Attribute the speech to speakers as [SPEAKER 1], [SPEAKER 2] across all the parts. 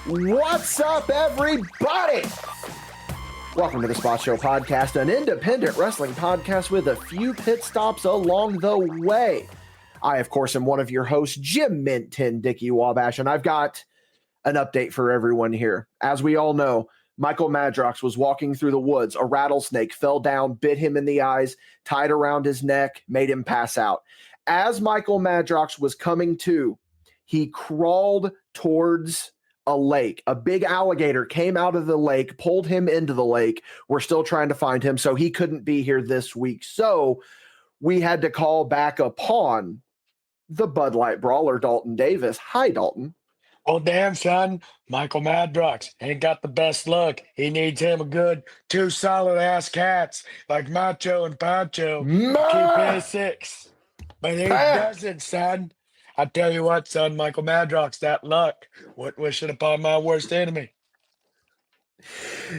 [SPEAKER 1] What's up, everybody? Welcome to the Spot Show Podcast, an independent wrestling podcast with a few pit stops along the way. I, of course, am one of your hosts, Jim Mint 10 Dickie Wabash, and I've got an update for everyone here. As we all know, Michael Madrox was walking through the woods. A rattlesnake fell down, bit him in the eyes, tied around his neck, made him pass out. As Michael Madrox was coming to, he crawled towards a lake. A big alligator came out of the lake, pulled him into the lake. We're still trying to find him, so he couldn't be here this week. So we had to call back upon the Bud Light Brawler, Dalton Davis. Hi, Dalton.
[SPEAKER 2] Oh, damn, son. Michael Madrox ain't got the best luck. He needs him a good two solid-ass cats like Macho and Pancho to keep his six. But he doesn't, son. I tell you what, son, Michael Madrox, that luck. What wish it upon my worst enemy?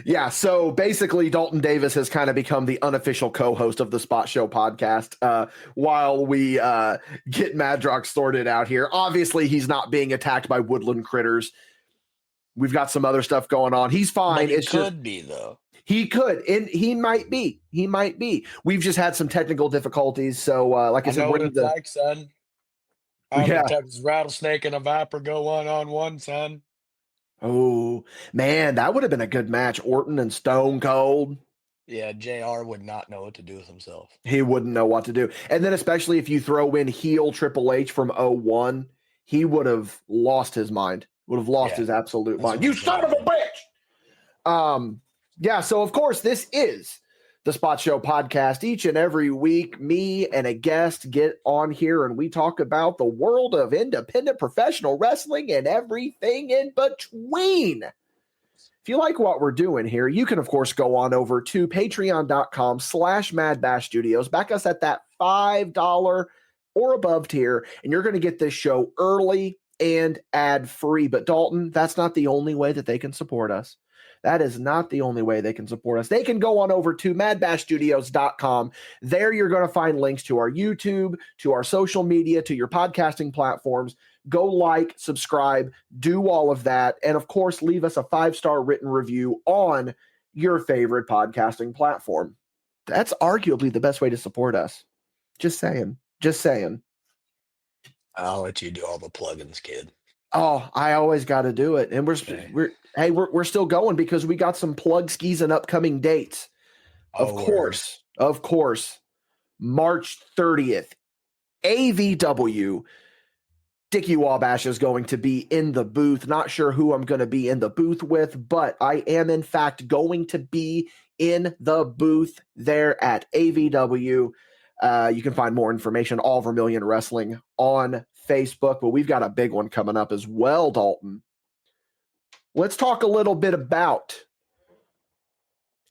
[SPEAKER 1] Yeah, so basically Dalton Davis has kind of become the unofficial co-host of the Spot Show podcast while we get Madrox sorted out here. Obviously, he's not being attacked by woodland critters. We've got some other stuff going on. He's fine.
[SPEAKER 2] But he could be, though.
[SPEAKER 1] He could, and he might be. He might be. We've just had some technical difficulties, so like I said,
[SPEAKER 2] know what it's like, son.
[SPEAKER 1] Yeah.
[SPEAKER 2] Texas rattlesnake and a viper go one-on-one, son.
[SPEAKER 1] Oh, man, that would have been a good match. Orton and Stone Cold.
[SPEAKER 2] Yeah, JR would not know what to do with himself.
[SPEAKER 1] He wouldn't know what to do. And then especially if you throw in heel Triple H from 01, he would have lost his mind. Would have lost his absolute mind. You son of a bitch! Yeah, so of course, this is the Spot Show Podcast. Each and every week, me and a guest get on here and we talk about the world of independent professional wrestling and everything in between. If you like what we're doing here, you can, of course, go on over to patreon.com/MadBash Studios. Back us at that $5 or above tier, and you're going to get this show early and ad-free. But Dalton, that's not the only way that they can support us. That is not the only way they can support us. They can go on over to madbashstudios.com. There you're going to find links to our YouTube, to our social media, to your podcasting platforms. Go like, subscribe, do all of that. And of course, leave us a 5-star written review on your favorite podcasting platform. That's arguably the best way to support us. Just saying. Just saying.
[SPEAKER 2] I'll let you do all the plugins, kid.
[SPEAKER 1] Oh, I always got to do it. And we're still going because we got some plug skis and upcoming dates. Of course. March 30th, AVW. Dickie Wabash is going to be in the booth. Not sure who I'm going to be in the booth with, but I am in fact going to be in the booth there at AVW. You can find more information, All Vermillion Wrestling, on Facebook, but we've got a big one coming up as well, Dalton. Let's talk a little bit about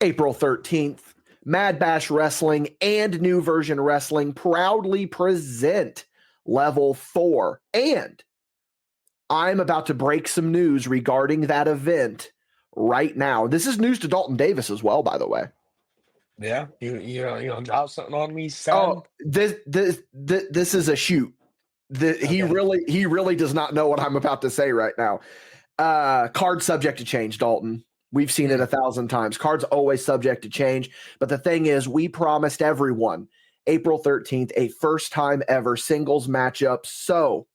[SPEAKER 1] April 13th. MadBash Wrestling and New Version Wrestling proudly present Level 4. And I'm about to break some news regarding that event right now. This is news to Dalton Davis as well, by the way.
[SPEAKER 2] Yeah, you drop something on me, son.
[SPEAKER 1] Oh, this is a shoot. He really does not know what I'm about to say right now. Card subject to change, Dalton. We've seen it 1,000 times. Cards always subject to change. But the thing is, we promised everyone April 13th, a first time ever singles matchup. So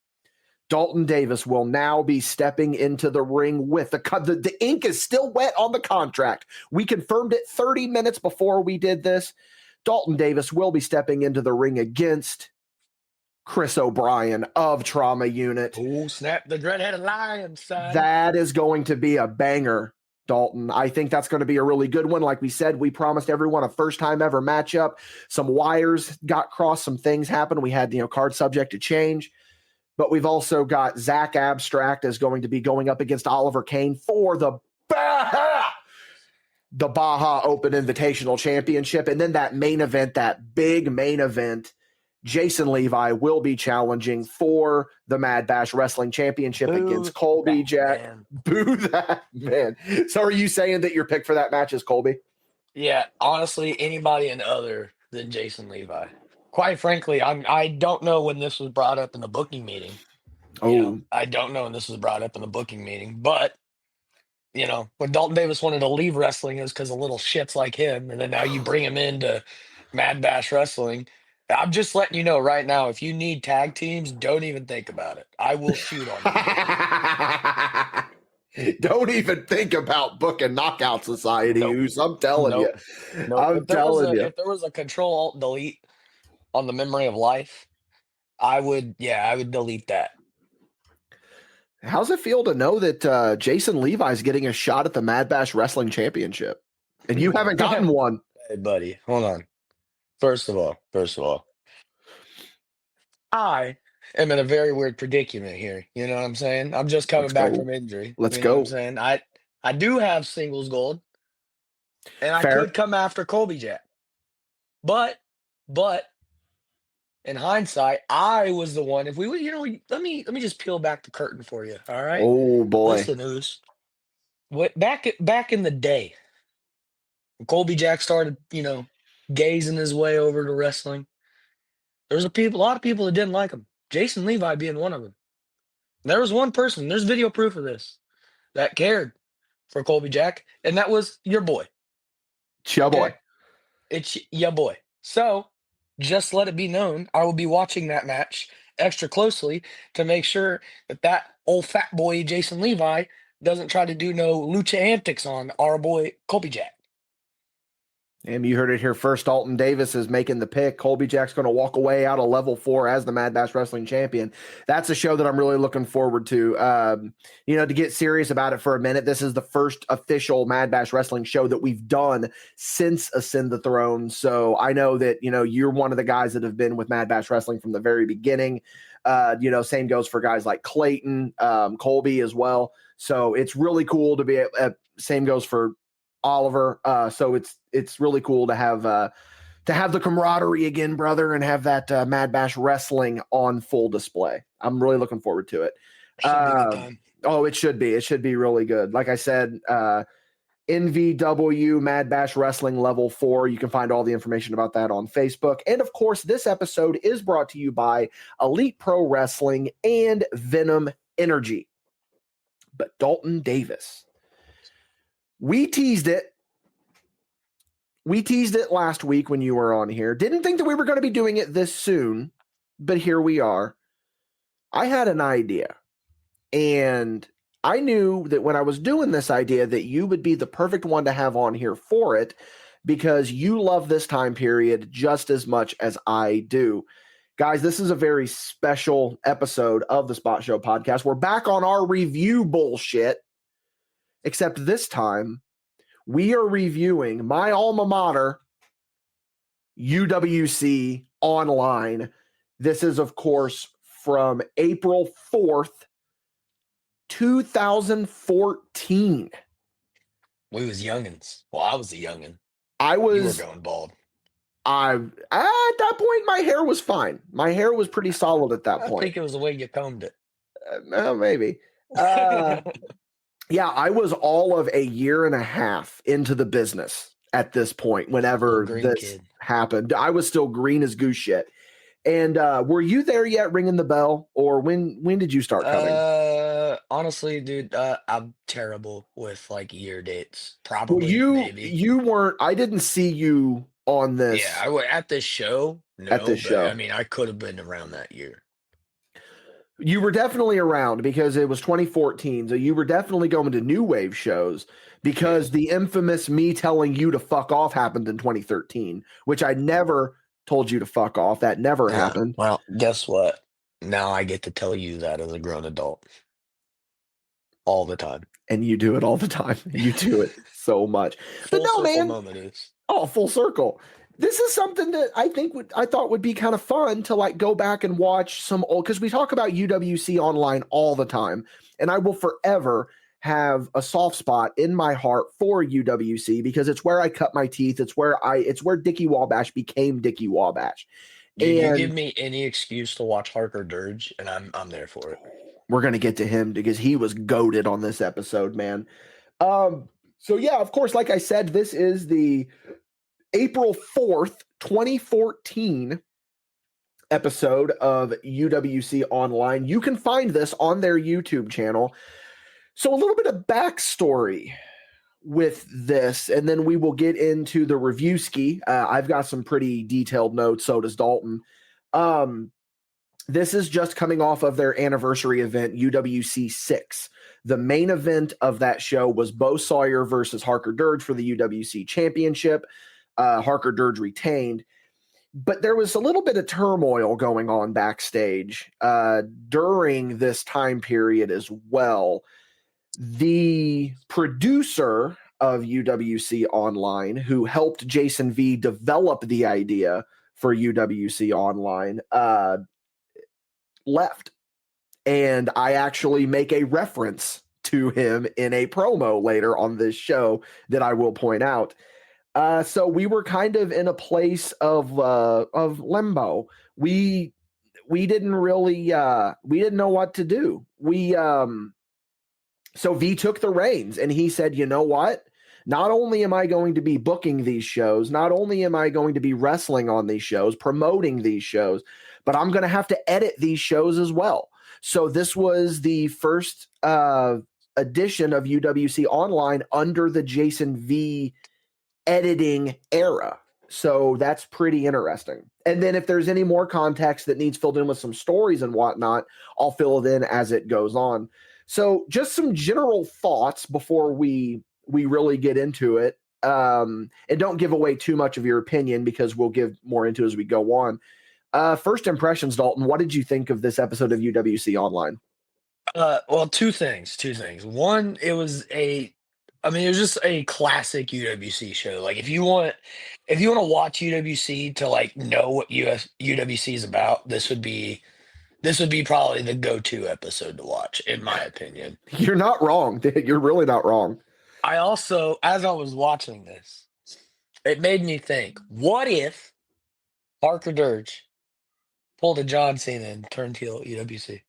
[SPEAKER 1] Dalton Davis will now be stepping into the ring with the ink is still wet on the contract. We confirmed it 30 minutes before we did this. Dalton Davis will be stepping into the ring against Chris O'Brien of Trauma Unit.
[SPEAKER 2] Oh, snap the dread-headed lion, son.
[SPEAKER 1] That is going to be a banger, Dalton. I think that's going to be a really good one. Like we said, we promised everyone a first-time ever matchup. Some wires got crossed. Some things happened. We had, card subject to change. But we've also got Zach Abstract is going to be going up against Oliver Kane for the Baja Open Invitational Championship. And then that main event, that big main event, Jason Levi will be challenging for the MadBash Wrestling Championship against Colby Jack.
[SPEAKER 2] Man.
[SPEAKER 1] Boo that man. So are you saying that your pick for that match is Colby?
[SPEAKER 2] Yeah, honestly, anybody other than Jason Levi. Quite frankly, I don't know when this was brought up in the booking meeting. I don't know when this was brought up in the booking meeting, but you know, when Dalton Davis wanted to leave wrestling, it was because of little shits like him. And then now you bring him into MadBash Wrestling. I'm just letting you know right now, if you need tag teams, don't even think about it. I will shoot on you, Dickie.
[SPEAKER 1] Don't even think about booking Knockout Society,
[SPEAKER 2] Nope.
[SPEAKER 1] who's I'm telling you.
[SPEAKER 2] Nope. Nope.
[SPEAKER 1] I'm telling you.
[SPEAKER 2] If there was a Control Alt Delete on the Memory of Life, I would delete that.
[SPEAKER 1] How's it feel to know that Jason Levi's getting a shot at the MadBash Wrestling Championship? And you haven't gotten one.
[SPEAKER 2] Hey, buddy, hold on. First of all, I am in a very weird predicament here. You know what I'm saying? I'm just coming
[SPEAKER 1] Let's
[SPEAKER 2] back
[SPEAKER 1] go.
[SPEAKER 2] from injury.
[SPEAKER 1] Let's
[SPEAKER 2] you know
[SPEAKER 1] go.
[SPEAKER 2] What I'm saying I do have singles gold, and I
[SPEAKER 1] Fair.
[SPEAKER 2] could come after Colby Jack, but in hindsight, I was the one. If we would, let me just peel back the curtain for you. All right.
[SPEAKER 1] Oh boy.
[SPEAKER 2] Listen, Ooze. What back in the day, when Colby Jack started, gazing his way over to wrestling, there was a lot of people that didn't like him. Jason Levi being one of them. There was one person, there's video proof of this, that cared for Colby Jack, and that was your boy.
[SPEAKER 1] It's your boy.
[SPEAKER 2] It's your boy. So just let it be known, I will be watching that match extra closely to make sure that old fat boy Jason Levi doesn't try to do no lucha antics on our boy Colby Jack.
[SPEAKER 1] And you heard it here first. Dalton Davis is making the pick. Colby Jack's going to walk away out of level 4 as the MadBash Wrestling Champion. That's a show that I'm really looking forward to. To get serious about it for a minute, this is the first official MadBash Wrestling show that we've done since Ascend the Throne. So I know that, you're one of the guys that have been with MadBash Wrestling from the very beginning. Same goes for guys like Clayton, Colby as well. So it's really cool to be same goes for Oliver. So it's really cool to have the camaraderie again, brother, and have that MadBash Wrestling on full display. I'm really looking forward to it.
[SPEAKER 2] Should be a good time.
[SPEAKER 1] Oh, it should be. It should be really good. Like I said, NVW MadBash Wrestling Level 4. You can find all the information about that on Facebook. And of course, this episode is brought to you by Elite Pro Wrestling and Venom Energy. But Dalton Davis, we teased it. We teased it last week when you were on here. Didn't think that we were going to be doing it this soon, but here we are. I had an idea, and I knew that when I was doing this idea that you would be the perfect one to have on here for it because you love this time period just as much as I do. Guys, this is a very special episode of the Spot Show podcast. We're back on our review bullshit, except this time we are reviewing my alma mater, UWC Online. This is, of course, from April 4th, 2014.
[SPEAKER 2] We was youngins. Well, I was a youngin.
[SPEAKER 1] You were
[SPEAKER 2] going bald.
[SPEAKER 1] At that point, my hair was fine. My hair was pretty solid at that point.
[SPEAKER 2] I think it was the way you combed it.
[SPEAKER 1] Maybe. Yeah, I was all of a year and a half into the business at this point whenever this happened. I was still green as goose shit. And were you there yet ringing the bell? Or when did you start coming?
[SPEAKER 2] Honestly, dude, I'm terrible with like year dates. Probably, maybe.
[SPEAKER 1] You weren't. I didn't see you on this.
[SPEAKER 2] Yeah, at this show. No,
[SPEAKER 1] at this show.
[SPEAKER 2] I mean, I could have been around that year.
[SPEAKER 1] You were definitely around because it was 2014. So you were definitely going to New Wave shows because the infamous me telling you to fuck off happened in 2013, which I never told you to fuck off. That never happened.
[SPEAKER 2] Well, guess what? Now I get to tell you that as a grown adult. All the time.
[SPEAKER 1] And you do it all the time. You do it so much. But no, man. Full circle. This is something that I thought would be kind of fun to like go back and watch some old, because we talk about UWC Online all the time, and I will forever have a soft spot in my heart for UWC because it's where I cut my teeth. It's where Dickie Wabash became Dickie Wabash.
[SPEAKER 2] You give me any excuse to watch Harker Dirge, and I'm there for it.
[SPEAKER 1] We're gonna get to him because he was goated on this episode, man. So yeah, of course, like I said, this is the April 4th, 2014 episode of UWC Online. You can find this on their YouTube channel. So a little bit of backstory with this, and then we will get into the review ski. I've got some pretty detailed notes, so does Dalton. This is just coming off of their anniversary event, UWC 6. The main event of that show was Bo Sawyer versus Harker Dirge for the UWC Championship. Harker Dirge retained. But there was a little bit of turmoil going on backstage during this time period as well. The producer of UWC Online, who helped Jason V develop the idea for UWC Online, left. And I actually make a reference to him in a promo later on this show that I will point out. So we were kind of in a place of limbo. We didn't really we didn't know what to do. So V took the reins and he said, you know what? Not only am I going to be booking these shows, not only am I going to be wrestling on these shows, promoting these shows, but I'm going to have to edit these shows as well. So this was the first edition of UWC Online under the Jason V editing era. So that's pretty interesting. And then if there's any more context that needs filled in with some stories and whatnot, I'll fill it in as it goes on. So just some general thoughts before we really get into it. And don't give away too much of your opinion because we'll give more into it as we go on. First impressions, Dalton, what did you think of this episode of UWC Online?
[SPEAKER 2] Well, two things. One, it was just a classic UWC show. Like if you want to watch UWC to like know what UWC is about, this would be probably the go-to episode to watch, in my opinion.
[SPEAKER 1] You're not wrong. You're really not wrong.
[SPEAKER 2] I also, as I was watching this, it made me think, what if Harker Dirge pulled a John Cena and turned heel at UWC?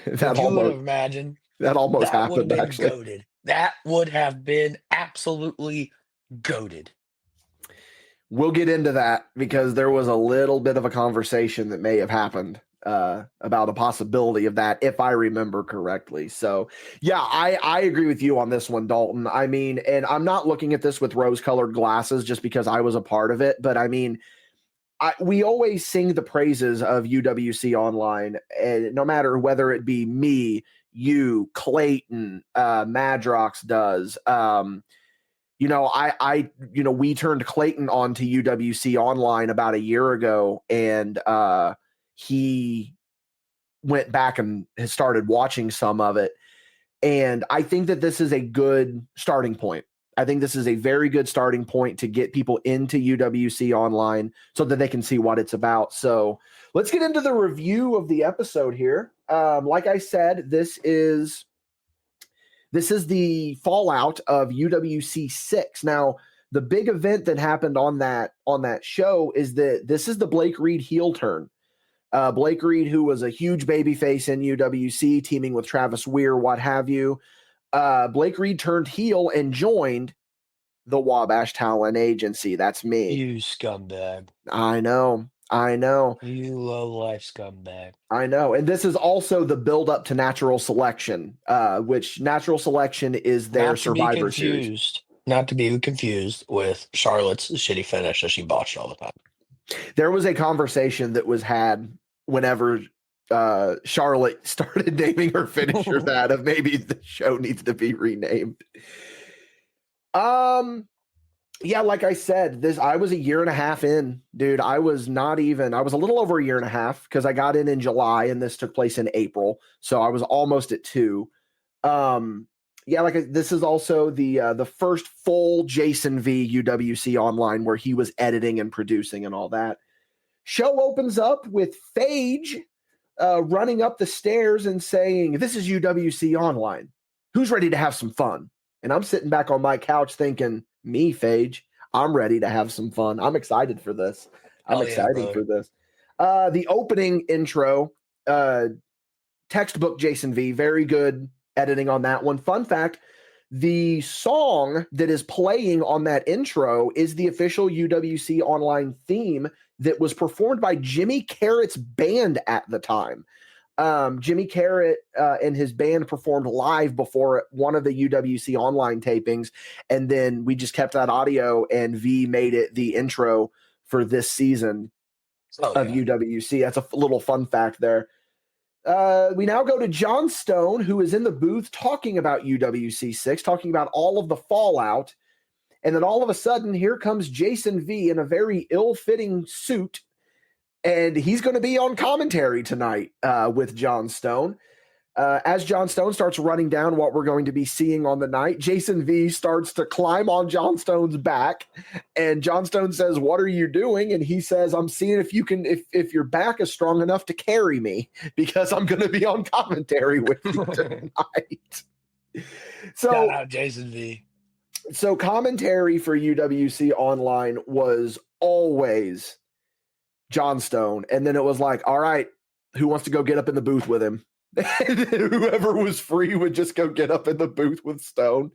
[SPEAKER 1] That
[SPEAKER 2] Would you have imagined?
[SPEAKER 1] That almost
[SPEAKER 2] That would
[SPEAKER 1] happened,
[SPEAKER 2] have been
[SPEAKER 1] actually.
[SPEAKER 2] goated. That would have been absolutely goated.
[SPEAKER 1] We'll get into that because there was a little bit of a conversation that may have happened about a possibility of that, if I remember correctly. So, yeah, I agree with you on this one, Dalton. I mean, and I'm not looking at this with rose-colored glasses just because I was a part of it, but I mean, we always sing the praises of UWC Online, and no matter whether it be me, you, Clayton, Madrox does. We turned Clayton on to UWC Online about a year ago, and he went back and has started watching some of it. And I think that this is a good starting point. I think this is a very good starting point to get people into UWC Online so that they can see what it's about. So let's get into the review of the episode here. Like I said, this is the fallout of UWC 6. Now, the big event that happened on that show is that this is the Blake Reed heel turn. Blake Reed, who was a huge babyface in UWC, teaming with Travis Weir, what have you. Blake Reed turned heel and joined the Wabash Talent Agency. That's me.
[SPEAKER 2] You scumbag.
[SPEAKER 1] I know.
[SPEAKER 2] You low-life scumbag.
[SPEAKER 1] I know. And this is also the build-up to Natural Selection, which Natural Selection is their Survivor Series.
[SPEAKER 2] Not to be confused with Charlotte's shitty finish that she botched all the time.
[SPEAKER 1] There was a conversation that was had whenever Charlotte started naming her finisher that of maybe the show needs to be renamed. Yeah, like I said, I was a year and a half in, dude. I was a little over a year and a half because I got in July and this took place in April. So I was almost at 2. This is also the first full Jason V UWC Online where he was editing and producing and all that. Show opens up with Phage running up the stairs and saying, "This is UWC Online. Who's ready to have some fun?" And I'm sitting back on my couch thinking, me, Phage, I'm ready to have some fun. I'm excited for this. The opening intro, textbook Jason V, very good editing on that one. Fun fact, the song that is playing on that intro is the official UWC Online theme that was performed by Jimmy Carrott's band at the time. Jimmy Carrot and his band performed live before one of the UWC Online tapings, and then we just kept that audio, and V made it the intro for this season of UWC. That's a little fun fact there. We now go to John Stone, who is in the booth talking about UWC 6, talking about all of the fallout. And then all of a sudden, here comes Jason V in a very ill-fitting suit, and he's going to be on commentary tonight with John Stone. As John Stone starts running down what we're going to be seeing on the night, Jason V starts to climb on John Stone's back, and John Stone says, "What are you doing?" And he says, "I'm seeing if you can, if your back is strong enough to carry me, because I'm going to be on commentary with you tonight." So,
[SPEAKER 2] shout out Jason V.
[SPEAKER 1] So commentary for UWC Online was always John Stone, and then it was like, all right, who wants to go get up in the booth with him? And whoever was free would just go get up in the booth with Stone.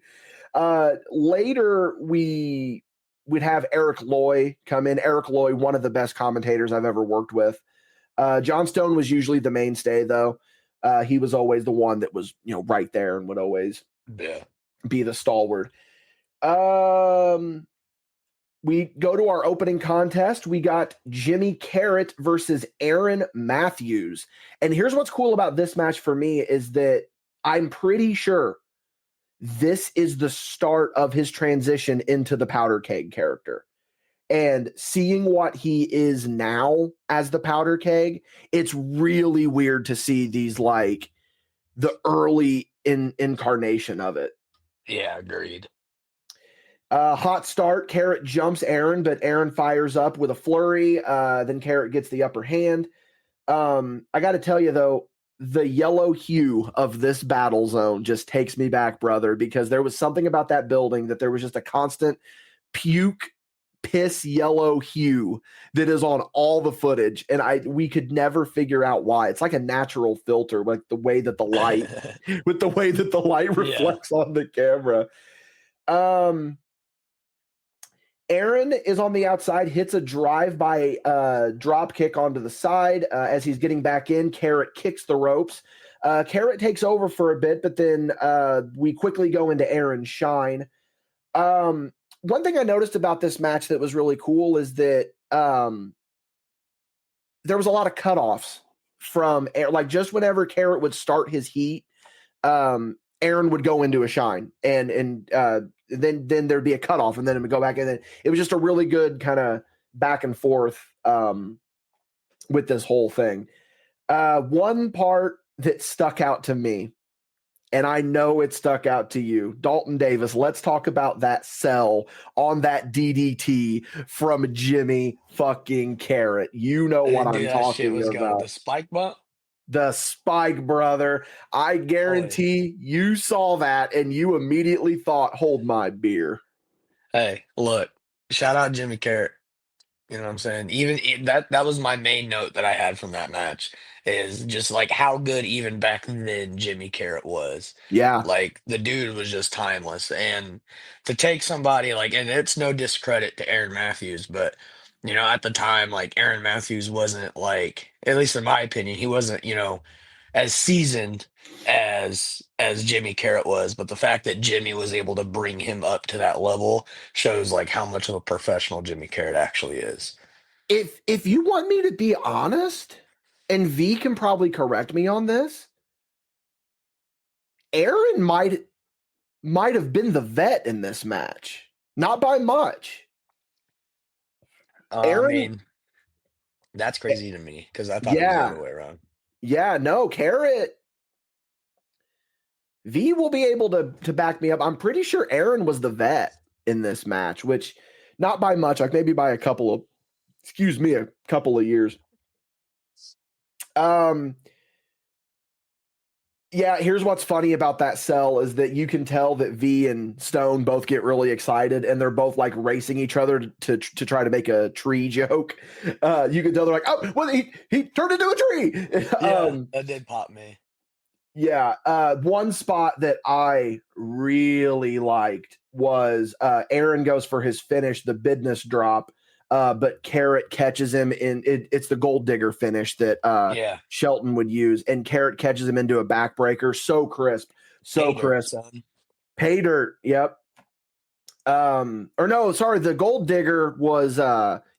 [SPEAKER 1] Later, we'd have Eric Loy come in. Eric Loy, one of the best commentators I've ever worked with. John Stone was usually the mainstay, though. He was always the one that was, right there and would always be the stalwart. We go to our opening contest. We got Jimmy Carrot versus Aaron Matthews. And here's what's cool about this match for me is that I'm pretty sure this is the start of his transition into the Powder Keg character. And seeing what he is now as the Powder Keg, it's really weird to see these, like, the early incarnation of it.
[SPEAKER 2] Yeah, agreed.
[SPEAKER 1] Hot start. Carrot jumps Aaron, but Aaron fires up with a flurry. Then Carrot gets the upper hand. I got to tell you, though, the yellow hue of this Battlezone just takes me back, brother, because there was something about that building that there was just a constant puke, piss yellow hue that is on all the footage. And we could never figure out why. It's like a natural filter, like the way that the light, with the way that the light reflects on the camera. Aaron is on the outside, hits a drive-by drop kick onto the side. As he's getting back in, Carrot kicks the ropes. Carrot takes over for a bit, but then we quickly go into Aaron's shine. One thing I noticed about this match that was really cool is that there was a lot of cutoffs from, like, just whenever Carrot would start his heat, Aaron would go into a shine, and then there'd be a cutoff, and then it would go back, and then it was just a really good kind of back and forth with this whole thing. One part that stuck out to me, and I know it stuck out to you, Dalton Davis. Let's talk about that sell on that DDT from Jimmy fucking Carrot. You know what I'm talking about.
[SPEAKER 2] The spike bump?
[SPEAKER 1] The spike, brother. I guarantee you saw that and you immediately thought, hold my beer.
[SPEAKER 2] Hey, look, shout out Jimmy Carrot. You know what I'm saying? Even that was my main note that I had from that match, is just like how good even back then Jimmy Carrot was.
[SPEAKER 1] Yeah.
[SPEAKER 2] Like the dude was just timeless. And to take somebody like, and it's no discredit to Aaron Matthews, but at the time, like Aaron Matthews wasn't, like, at least in my opinion, he wasn't, as seasoned as Jimmy Carrot was. But the fact that Jimmy was able to bring him up to that level shows like how much of a professional Jimmy Carrot actually is.
[SPEAKER 1] If you want me to be honest, and V can probably correct me on this, Aaron might have been the vet in this match. Not by much.
[SPEAKER 2] Aaron, I mean, that's crazy to me because I thought it was the other way around.
[SPEAKER 1] Yeah, no, Carrot. V will be able to back me up. I'm pretty sure Aaron was the vet in this match, which not by much, like maybe by a couple of years. Yeah, here's what's funny about that sell is that you can tell that V and Stone both get really excited, and they're both like racing each other to try to make a tree joke. You can tell they're like, oh, well, he turned into a tree.
[SPEAKER 2] Yeah, that did pop me.
[SPEAKER 1] Yeah, one spot that I really liked was Aaron goes for his finish, the business drop, but Carrot catches him in it's the gold digger finish that Shelton would use, and Carrot catches him into a backbreaker. So crisp. So crisp.
[SPEAKER 2] Son.
[SPEAKER 1] Pay dirt. Yep. Or no, sorry, the gold digger was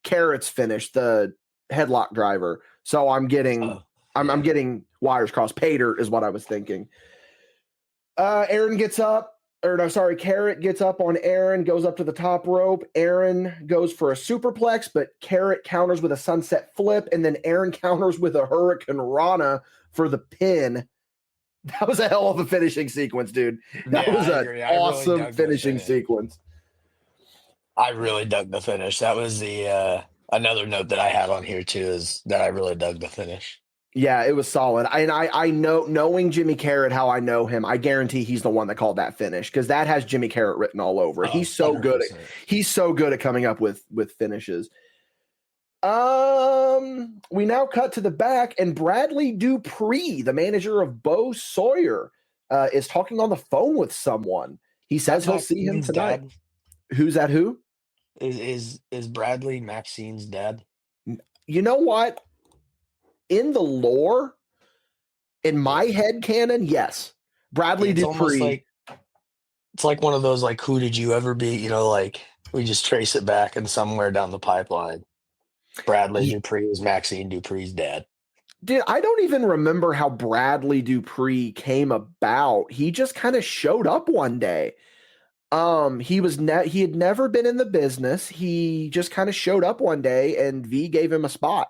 [SPEAKER 1] Carrot's finish, the headlock driver. So I'm getting I'm getting wires crossed. Pay dirt is what I was thinking. Aaron gets up. Or no, sorry, Carrot gets up on Aaron, goes up to the top rope. Aaron goes for a superplex, but Carrot counters with a sunset flip, and then Aaron counters with a Hurricane Rana for the pin. That was a hell of a finishing sequence, dude. That was an awesome really finishing sequence.
[SPEAKER 2] I really dug the finish. That was the another note that I had on here too, is that I really dug the finish.
[SPEAKER 1] Yeah, it was solid. I know, knowing Jimmy Carrot, how I know him, I guarantee he's the one that called that finish, because that has Jimmy Carrot written all over it. He's so 100%. Good. He's so good at coming up with finishes. We now cut to the back, and Bradley Dupree, the manager of Bo Sawyer, is talking on the phone with someone. He says he'll see him tonight. Dad. Who's that? Who
[SPEAKER 2] is Bradley Maxine's dad?
[SPEAKER 1] You know what? In the lore, in my head canon, yes, Bradley Dupree.
[SPEAKER 2] It's like one of those, like, who did you ever be? You know, like, we just trace it back, and somewhere down the pipeline, Bradley Dupree is Maxine Dupree's dad.
[SPEAKER 1] Dude, I don't even remember how Bradley Dupree came about. He just kind of showed up one day. He had never been in the business. He just kind of showed up one day, and V gave him a spot,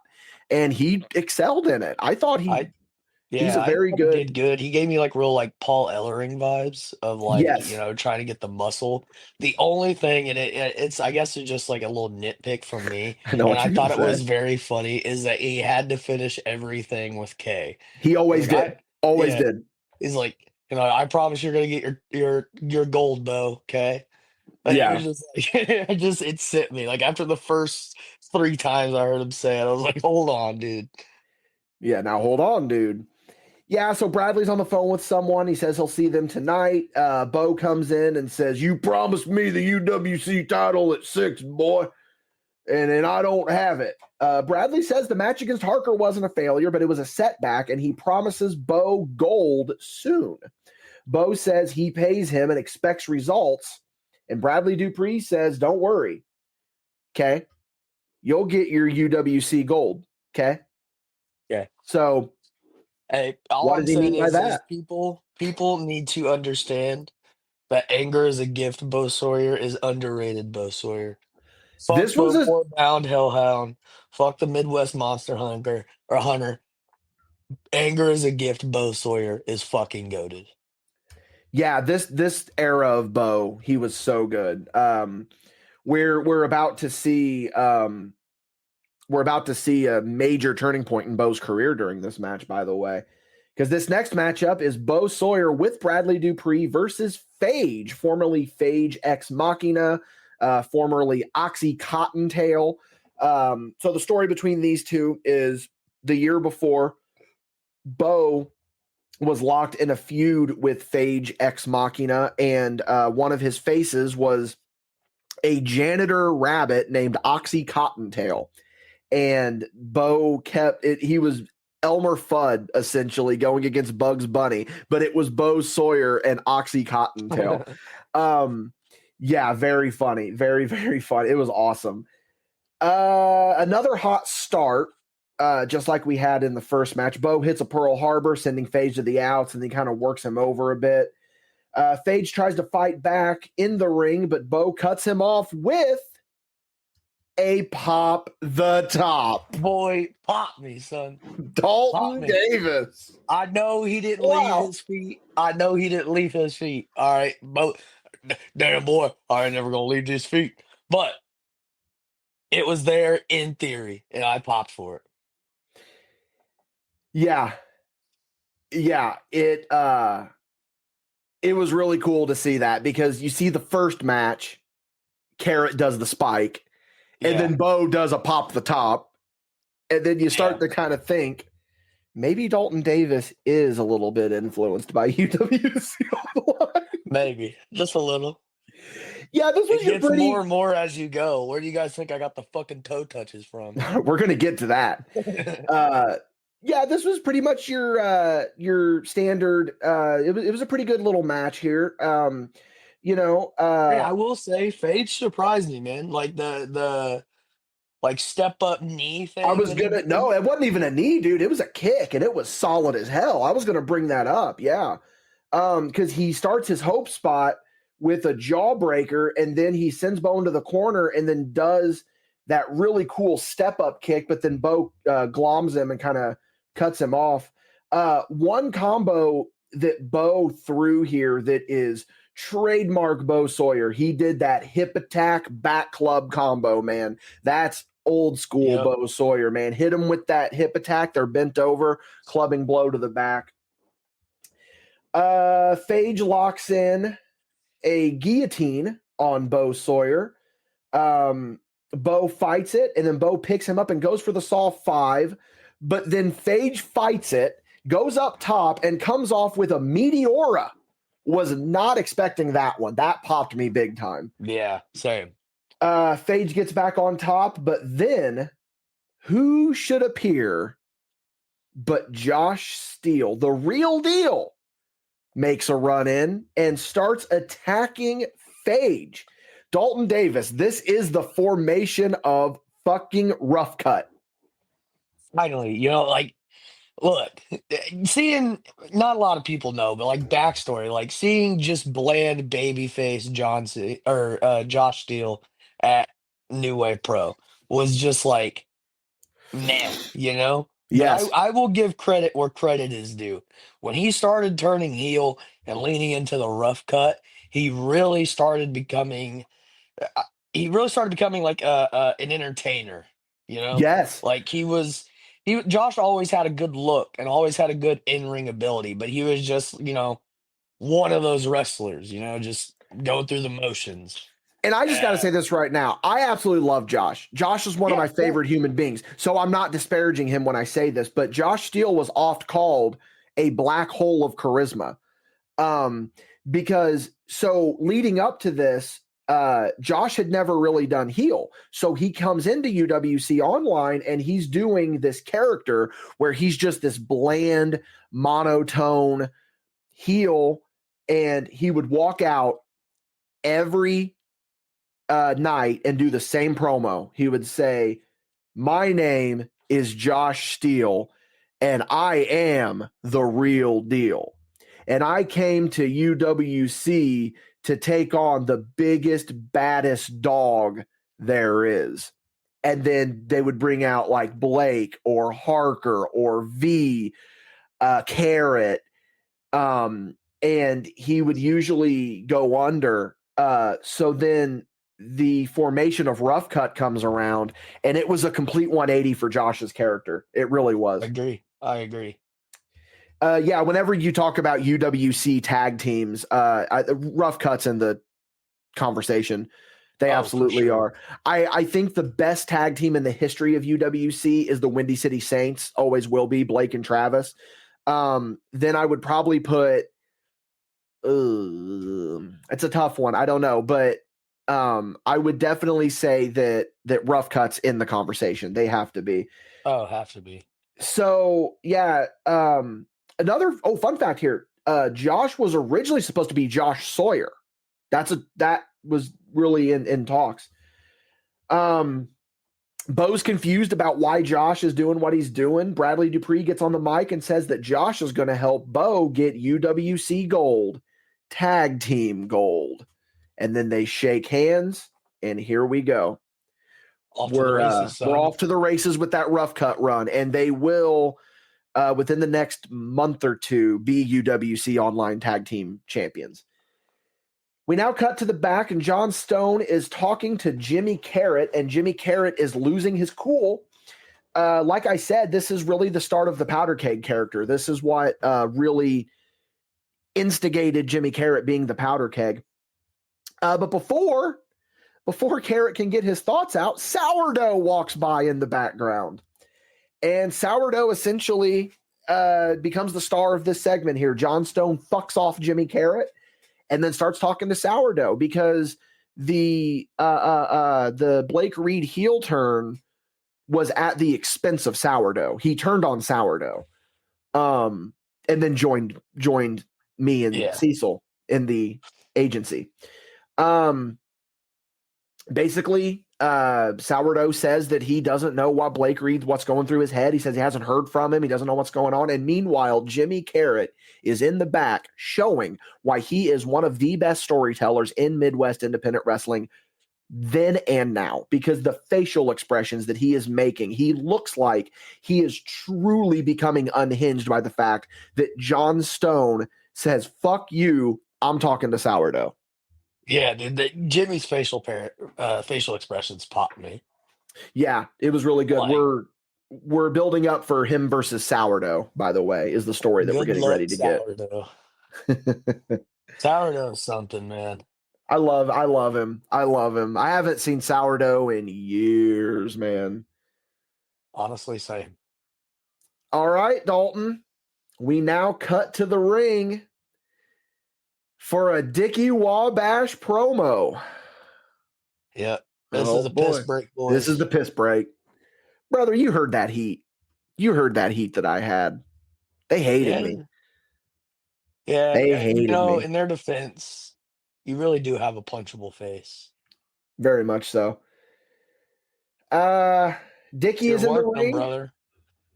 [SPEAKER 1] and he excelled in it. I thought he's a very good.
[SPEAKER 2] Did good. He gave me like real like Paul Ellering vibes of like, you know, trying to get the muscle. The only thing, and it's I guess it's just like a little nitpick from me, and I thought it was very funny, is that he had to finish everything with K.
[SPEAKER 1] He always did. Always did.
[SPEAKER 2] He's like, you know, I promise you're gonna get your gold, Bo. Okay. But it was just like, it sent me. Like after the first 3 times I heard him say it, I was like, hold on, dude.
[SPEAKER 1] Yeah, now hold on, dude. Yeah, so Bradley's on the phone with someone. He says he'll see them tonight. Bo comes in and says, "You promised me the UWC title at 6, boy, and I don't have it." Bradley says the match against Harker wasn't a failure, but it was a setback, and he promises Bo gold soon. Bo says he pays him and expects results, and Bradley Dupree says, "Don't worry, okay? You'll get your UWC gold, okay?"
[SPEAKER 2] Yeah.
[SPEAKER 1] So,
[SPEAKER 2] hey, what does he mean by that? People need to understand that anger is a gift. Bo Sawyer is underrated. Bo Sawyer. Fuck this was a bound hellhound. Fuck the Midwest monster hunter or hunter. Anger is a gift. Bo Sawyer is fucking goated.
[SPEAKER 1] Yeah, this era of Bo, he was so good. We're about to see a major turning point in Bo's career during this match, by the way, because this next matchup is Bo Sawyer with Bradley Dupree versus Phage, formerly Phage Ex Machina, formerly Oxy Cottontail. So the story between these two is the year before, Bo was locked in a feud with Phage Ex Machina, and one of his faces was a janitor rabbit named Oxy Cottontail. And Bo kept it. He was Elmer Fudd, essentially, going against Bugs Bunny, but it was Bo Sawyer and Oxy Cottontail. Yeah, very funny. Very, very funny. It was awesome. Another hot start, just like we had in the first match. Bo hits a Pearl Harbor, sending Phage to the outs, and he kind of works him over a bit. Phage tries to fight back in the ring, but Bo cuts him off with a pop the top.
[SPEAKER 2] Boy, pop me, son.
[SPEAKER 1] Dalton Davis.
[SPEAKER 2] I know he didn't leave his feet. All right, Bo. Damn, boy. I ain't never going to leave his feet. But it was there in theory, and I popped for it.
[SPEAKER 1] Yeah. Yeah. It was really cool to see that, because you see the first match, Carrot does the spike, and then Bo does a pop the top. And then you start to kind of think, maybe Dalton Davis is a little bit influenced by UWC Online.
[SPEAKER 2] Maybe. Just a little.
[SPEAKER 1] Yeah, this was
[SPEAKER 2] It
[SPEAKER 1] your
[SPEAKER 2] gets more
[SPEAKER 1] pretty.
[SPEAKER 2] and more as you go. Where do you guys think I got the fucking toe touches from?
[SPEAKER 1] We're gonna get to that. Yeah, this was pretty much your standard. It was a pretty good little match here.
[SPEAKER 2] Hey, I will say, Fade surprised me, man. Like the like step up knee
[SPEAKER 1] I
[SPEAKER 2] thing
[SPEAKER 1] was
[SPEAKER 2] that he
[SPEAKER 1] gonna
[SPEAKER 2] did.
[SPEAKER 1] no, it wasn't even a knee, dude. It was a kick, and it was solid as hell. I was gonna bring that up, yeah. Because he starts his hope spot with a jawbreaker, and then he sends Bo into the corner, and then does that really cool step up kick. But then Bo gloms him and kind of cuts him off. One combo that Bo threw here that is trademark Bo Sawyer. He did that hip attack back club combo, man. That's old school
[SPEAKER 2] Yep.
[SPEAKER 1] Bo Sawyer, man. Hit him with that hip attack. They're bent over, clubbing blow to the back. Phage locks in a guillotine on Bo Sawyer. Bo fights it, and then Bo picks him up and goes for the Saw 5. But then Phage fights it, goes up top, and comes off with a Meteora. Was not expecting that one. That popped me big time.
[SPEAKER 2] Yeah, same.
[SPEAKER 1] Phage gets back on top, but then who should appear but Josh Steele, the real deal, makes a run in and starts attacking Phage. Dalton Davis, this is the formation of fucking Rough Cut.
[SPEAKER 2] Finally, like, look, seeing not a lot of people know, but like backstory, like seeing just bland babyface Josh Steele at New Wave Pro was just like meh. But
[SPEAKER 1] Yes.
[SPEAKER 2] I will give credit where credit is due. When he started turning heel and leaning into the rough cut, he really started becoming like an entertainer, you know?
[SPEAKER 1] Yes.
[SPEAKER 2] Like Josh always had a good look and always had a good in-ring ability, but he was just, one of those wrestlers, just going through the motions.
[SPEAKER 1] And I just got to say this right now. I absolutely love Josh. Josh is one of
[SPEAKER 2] Yeah,
[SPEAKER 1] my favorite human beings. So I'm not disparaging him when I say this, but Josh Steele was oft called a black hole of charisma. Because so leading up to this, Josh had never really done heel. So he comes into UWC Online and he's doing this character where he's just this bland, monotone heel. And he would walk out every night and do the same promo. He would say, "My name is Josh Steele, and I am the real deal. And I came to UWC to take on the biggest, baddest dog there is." And then they would bring out like Blake or Harker or V, Carrot, and he would usually go under. So then the formation of Rough Cut comes around, and it was a complete 180 for Josh's character. It really was.
[SPEAKER 2] I agree.
[SPEAKER 1] Yeah, whenever you talk about UWC tag teams, Rough Cut's in the conversation. They absolutely
[SPEAKER 2] sure.
[SPEAKER 1] are. I think the best tag team in the history of UWC is the Windy City Saints. Always will be, Blake and Travis. Then I would probably put it's a tough one. I don't know, but I would definitely say that Rough Cut's in the conversation. They have to be.
[SPEAKER 2] Oh, have to be.
[SPEAKER 1] So yeah. Another fun fact here. Josh was originally supposed to be Josh Sawyer. That was really in talks. Bo's confused about why Josh is doing what he's doing. Bradley Dupree gets on the mic and says that Josh is going to help Bo get UWC gold, tag team gold. And then they shake hands, and here we go. We're off to the races with that Rough Cut run, and they will, within the next month or two, be UWC Online tag team champions. We now cut to the back, and John Stone is talking to Jimmy Carrot, and Jimmy Carrot is losing his cool. Like I said, this is really the start of the Powder Keg character. This is what really instigated Jimmy Carrot being the Powder Keg. But before Carrot can get his thoughts out, Sourdough walks by in the background. And Sourdough essentially becomes the star of this segment here. John Stone fucks off Jimmy Carrot. and then starts talking to Sourdough because the Blake Reed heel turn was at the expense of Sourdough. He turned on Sourdough, and then joined me and Cecil in the agency. Basically, Sourdough says that he doesn't know what Blake Reed, what's going through his head. He says he hasn't heard from him. He doesn't know what's going on. And meanwhile, Jimmy Carrot is in the back showing why he is one of the best storytellers in Midwest independent wrestling then and now, because the facial expressions that he is making, he looks like he is truly becoming unhinged by the fact that John Stone says, fuck you, I'm talking to Sourdough.
[SPEAKER 2] Yeah, dude, Jimmy's facial expressions popped me.
[SPEAKER 1] Yeah, it was really good.
[SPEAKER 2] Like,
[SPEAKER 1] we're building up for him versus Sourdough, by the way, is the story that we're getting ready to
[SPEAKER 2] Sourdough. Get. Sourdough's something, man.
[SPEAKER 1] I love him. I love him. I haven't seen Sourdough in years, man.
[SPEAKER 2] Honestly, same.
[SPEAKER 1] All right, Dalton. We now cut to the ring for a Dickie Wabash promo.
[SPEAKER 2] Yeah. This is a piss break, boys.
[SPEAKER 1] This is the piss break. Brother, you heard that heat. You heard that heat that I had. They hated me.
[SPEAKER 2] Yeah.
[SPEAKER 1] They hated me.
[SPEAKER 2] In their defense, you really do have a punchable face.
[SPEAKER 1] Very much so. Dickie is in the ring.
[SPEAKER 2] Brother.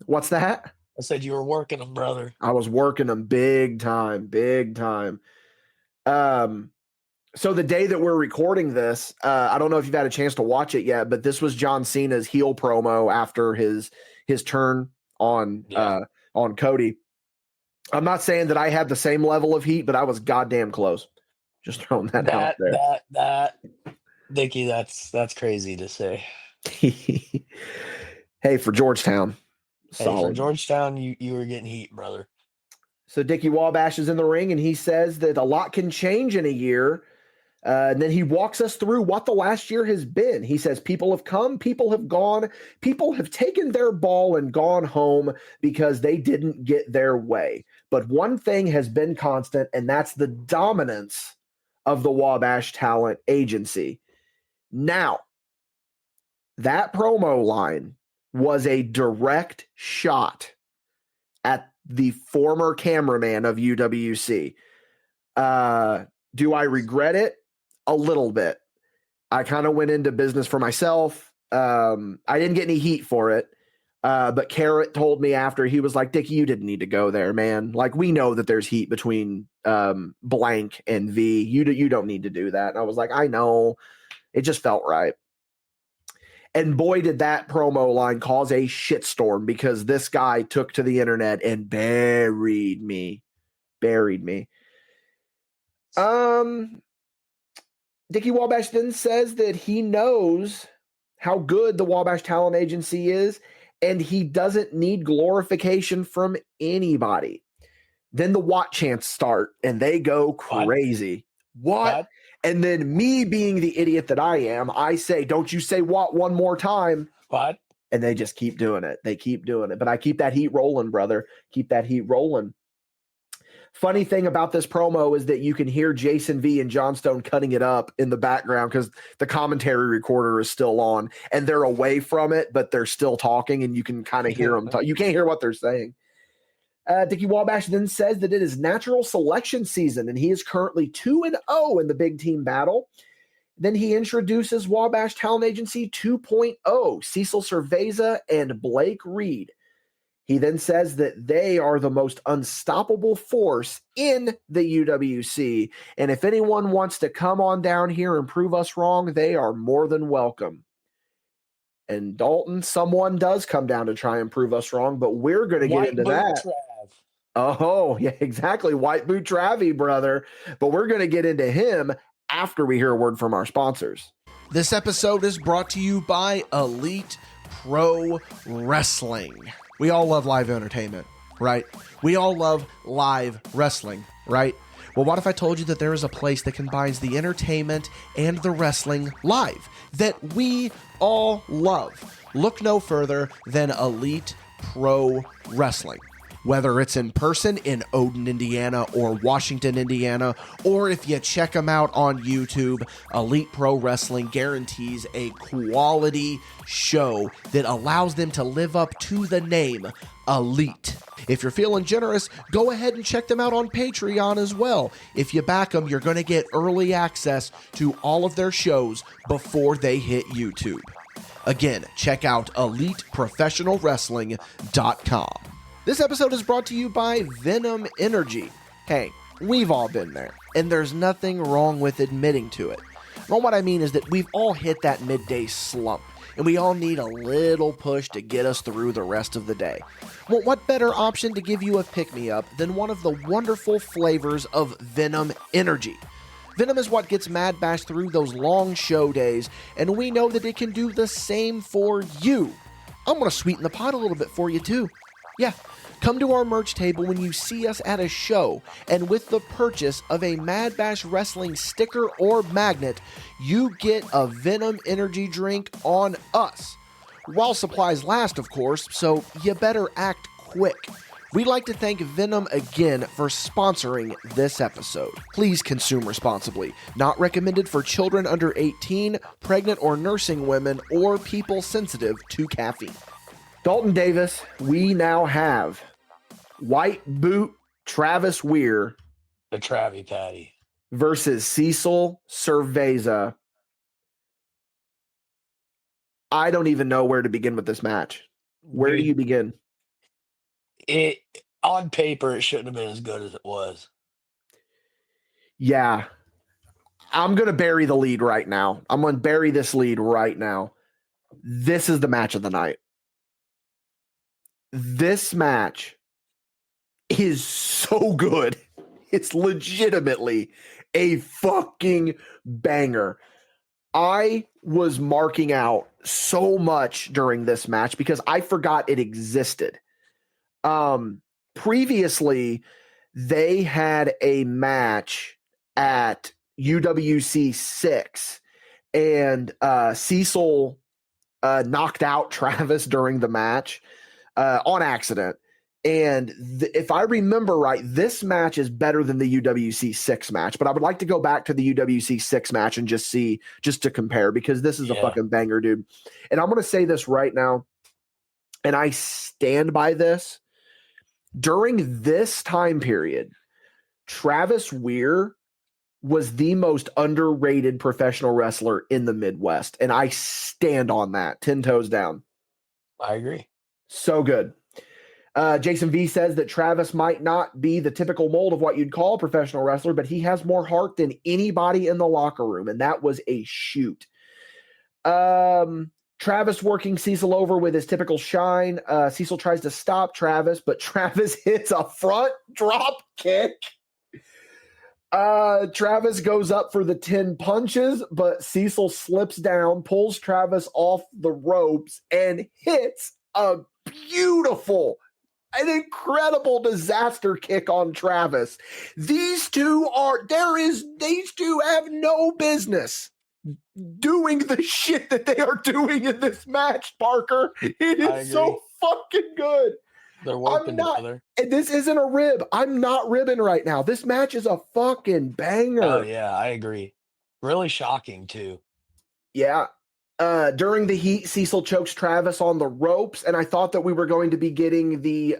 [SPEAKER 1] What's that?
[SPEAKER 2] I said you were working them, brother.
[SPEAKER 1] I was working them big time. So the day that we're recording this, I don't know if you've had a chance to watch it yet, but this was John Cena's heel promo after his turn on Cody. I'm not saying that I had the same level of heat, but I was goddamn close. Just throwing that out there.
[SPEAKER 2] That Dickie, that's crazy to say.
[SPEAKER 1] Hey, for Georgetown.
[SPEAKER 2] Solid. For Georgetown, you were getting heat, brother.
[SPEAKER 1] So Dickie Wabash is in the ring, and he says that a lot can change in a year. And then he walks us through what the last year has been. He says people have come, people have gone, people have taken their ball and gone home because they didn't get their way. But one thing has been constant, and that's the dominance of the Wabash Talent Agency. Now, that promo line was a direct shot at the former cameraman of UWC. Do I regret it? A little bit. I kind of went into business for myself. I didn't get any heat for it. But Carrot told me after, he was like, Dickie, you didn't need to go there, man. Like, we know that there's heat between blank and V. You don't need to do that. And I was like, I know. It just felt right. And boy, did that promo line cause a shitstorm, because this guy took to the internet and buried me. Dickie Wabash then says that he knows how good the Wabash Talent Agency is, and he doesn't need glorification from anybody. Then the Watt chants start, and they go crazy. What? And then me, being the idiot that I am, I say, don't you say Watt one more time.
[SPEAKER 2] What?
[SPEAKER 1] And they just keep doing it. But I keep that heat rolling, brother. Keep that heat rolling. Funny thing about this promo is that you can hear Jason V and John Stone cutting it up in the background because the commentary recorder is still on, and they're away from it, but they're still talking, and you can kind of hear them talk. You can't hear what they're saying. Dickie Wabash then says that it is natural selection season, and he is currently 2-0 in the big team battle. Then he introduces Wabash Talent Agency 2.0, Cecil Cerveza and Blake Reed. He then says that they are the most unstoppable force in the UWC. And if anyone wants to come on down here and prove us wrong, they are more than welcome. And Dalton, someone does come down to try and prove us wrong, but we're going to get into that. Oh, yeah, exactly. White Boot Travie, brother. But we're going to get into him after we hear a word from our sponsors. This episode is brought to you by Elite Pro Wrestling. We all love live entertainment, right? We all love live wrestling, right? Well, what if I told you that there is a place that combines the entertainment and the wrestling live that we all love? Look no further than Elite Pro Wrestling.
[SPEAKER 3] whether it's in person in Odin, Indiana or Washington, Indiana, or if you check them out on YouTube, Elite Pro Wrestling guarantees a quality show that allows them to live up to the name Elite. If you're feeling generous, go ahead and check them out on Patreon as well. If you back them, you're going to get early access to all of their shows before they hit YouTube. Again, check out EliteProfessionalWrestling.com. This episode is brought to you by Venom Energy. Hey, we've all been there, and there's nothing wrong with admitting to it. Well, what I mean is that we've all hit that midday slump, and we all need a little push to get us through the rest of the day. Well, what better option to give you a pick-me-up than one of the wonderful flavors of Venom Energy? Venom is what gets MadBash through those long show days, and we know that it can do the same for you. I'm going to sweeten the pot a little bit for you too. Yeah, come to our merch table when you see us at a show, and with the purchase of a MadBash Wrestling sticker or magnet, you get a Venom Energy drink on us. While supplies last, of course, so you better act quick. We'd like to thank Venom again for sponsoring this episode. Please consume responsibly. Not recommended for children under 18, pregnant or nursing women, or people sensitive to caffeine.
[SPEAKER 1] Dalton Davis, we now have White Boot Travis Weir,
[SPEAKER 2] The Travie Patty,
[SPEAKER 1] versus Cecil Cerveza. I don't even know where to begin with this match. Where do you begin?
[SPEAKER 2] It on paper, it shouldn't have been as good as it was.
[SPEAKER 1] Yeah. I'm going to bury the lead right now. I'm going to bury this lead right now. This is the match of the night. This match is so good. It's legitimately a fucking banger. I was marking out so much during this match because I forgot it existed. Previously, they had a match at UWC 6, and Cecil knocked out Travis during the match on accident. And if I remember right, this match is better than the UWC 6 match, but I would like to go back to the UWC 6 match and just to compare, because this is a fucking banger, dude. And I'm going to say this right now, and I stand by this. During this time period, Travis Weir was the most underrated professional wrestler in the Midwest, and I stand on that 10 toes down.
[SPEAKER 2] I agree.
[SPEAKER 1] So good. Jason V says that Travis might not be the typical mold of what you'd call a professional wrestler, but he has more heart than anybody in the locker room, and that was a shoot. Travis working Cecil over with his typical shine. Cecil tries to stop Travis, but Travis hits a front drop kick. Travis goes up for the 10 punches, but Cecil slips down, pulls Travis off the ropes, and hits an incredible disaster kick on Travis. These two have no business doing the shit that they are doing in this match, Parker. It is so fucking good.
[SPEAKER 2] They're working together.
[SPEAKER 1] And this isn't a rib. I'm not ribbing right now. This match is a fucking banger.
[SPEAKER 2] Oh, yeah, I agree. Really shocking, too.
[SPEAKER 1] Yeah. During the heat, Cecil chokes Travis on the ropes, and I thought that we were going to be getting the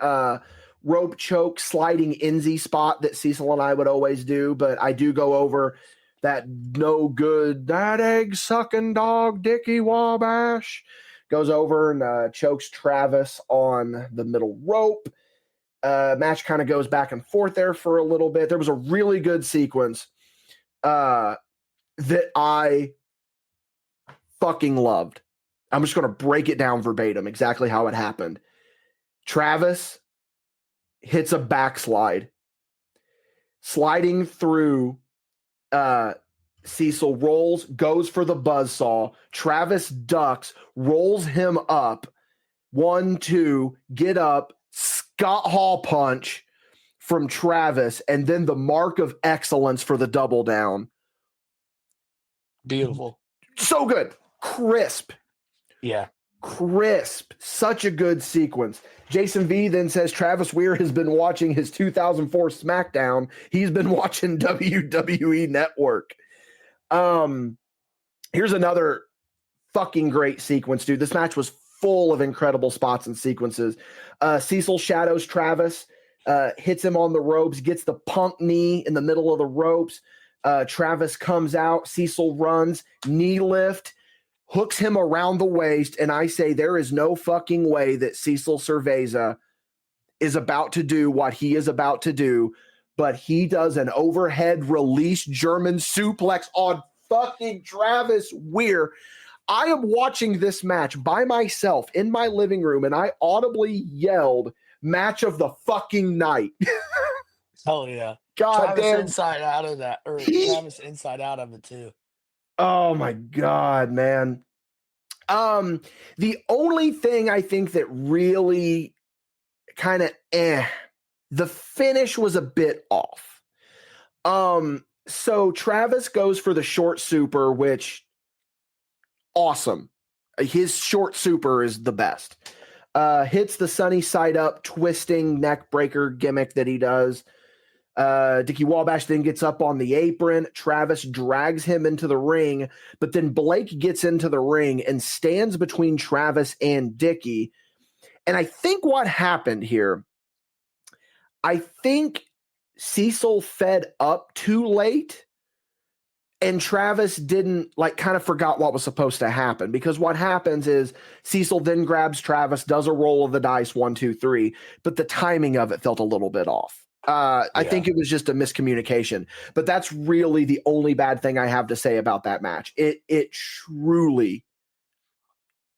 [SPEAKER 1] rope choke sliding Enzy spot that Cecil and I would always do, but I do go over that no good, that egg sucking dog, Dickie Wabash, goes over and chokes Travis on the middle rope. Match kind of goes back and forth there for a little bit. There was a really good sequence that I fucking loved. I'm just going to break it down verbatim, exactly how it happened. Travis hits a backslide, sliding through. Cecil rolls, goes for the buzzsaw. Travis ducks, rolls him up. 1, 2, get up, Scott Hall punch from Travis, and then the mark of excellence for the double down.
[SPEAKER 2] Beautiful.
[SPEAKER 1] So good. Crisp.
[SPEAKER 2] Yeah.
[SPEAKER 1] Crisp. Such a good sequence. Jason V then says Travis Weir has been watching his 2004 SmackDown. He's been watching WWE Network. Here's another fucking great sequence, dude. This match was full of incredible spots and sequences. Cecil shadows Travis, hits him on the ropes, gets the punk knee in the middle of the ropes. Travis comes out, Cecil runs, knee lift, hooks him around the waist, and I say there is no fucking way that Cecil Cerveza is about to do what he is about to do, but he does an overhead release German suplex on fucking Travis Weir. I am watching this match by myself in my living room, and I audibly yelled, "Match of the fucking night."
[SPEAKER 2] Hell yeah.
[SPEAKER 1] God
[SPEAKER 2] Travis
[SPEAKER 1] damn.
[SPEAKER 2] inside out of that, or Travis inside out of it too.
[SPEAKER 1] Oh my God, man. The only thing I think that really kind of the finish was a bit off. So Travis goes for the short super, which awesome. His short super is the best. Hits the sunny side up twisting neck breaker gimmick that he does. Dickie Wabash then gets up on the apron. Travis drags him into the ring, but then Blake gets into the ring and stands between Travis and Dickie. And I think what happened here, I think Cecil fed up too late, and Travis didn't kind of forgot what was supposed to happen, because what happens is Cecil then grabs Travis, does a roll of the dice, 1, 2, 3, but the timing of it felt a little bit off. I think it was just a miscommunication, but that's really the only bad thing I have to say about that match. It truly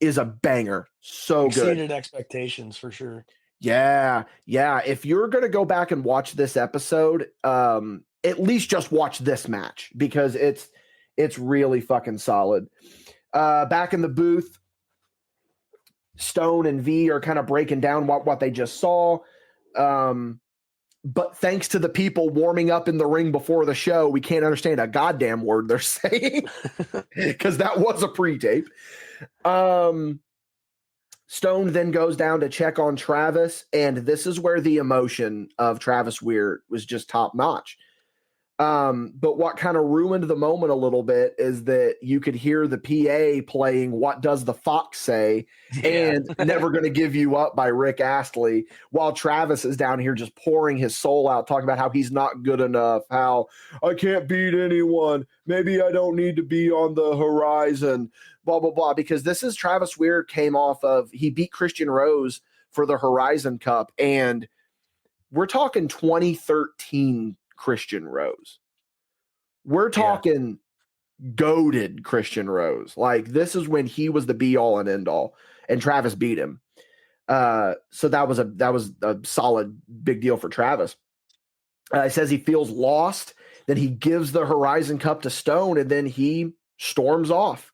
[SPEAKER 1] is a banger. So good.
[SPEAKER 2] Exceeded expectations for sure.
[SPEAKER 1] Yeah. If you're going to go back and watch this episode, at least just watch this match, because it's really fucking solid. Back in the booth, Stone and V are kind of breaking down what they just saw. But thanks to the people warming up in the ring before the show, we can't understand a goddamn word they're saying, because that was a pre-tape. Stone then goes down to check on Travis, and this is where the emotion of Travis Weir was just top notch. But what kind of ruined the moment a little bit is that you could hear the PA playing "What Does the Fox Say?" and "Never Gonna Give You Up" by Rick Astley, while Travis is down here just pouring his soul out, talking about how he's not good enough, how I can't beat anyone, maybe I don't need to be on the horizon, blah, blah, blah. Because this is Travis Weir came off of, he beat Christian Rose for the Horizon Cup, and we're talking 2013 Christian Rose. We're talking goated Christian Rose. This is when he was the be all and end all, and Travis beat him. So that was a solid big deal for Travis. He says he feels lost. Then he gives the Horizon Cup to Stone, and then he storms off.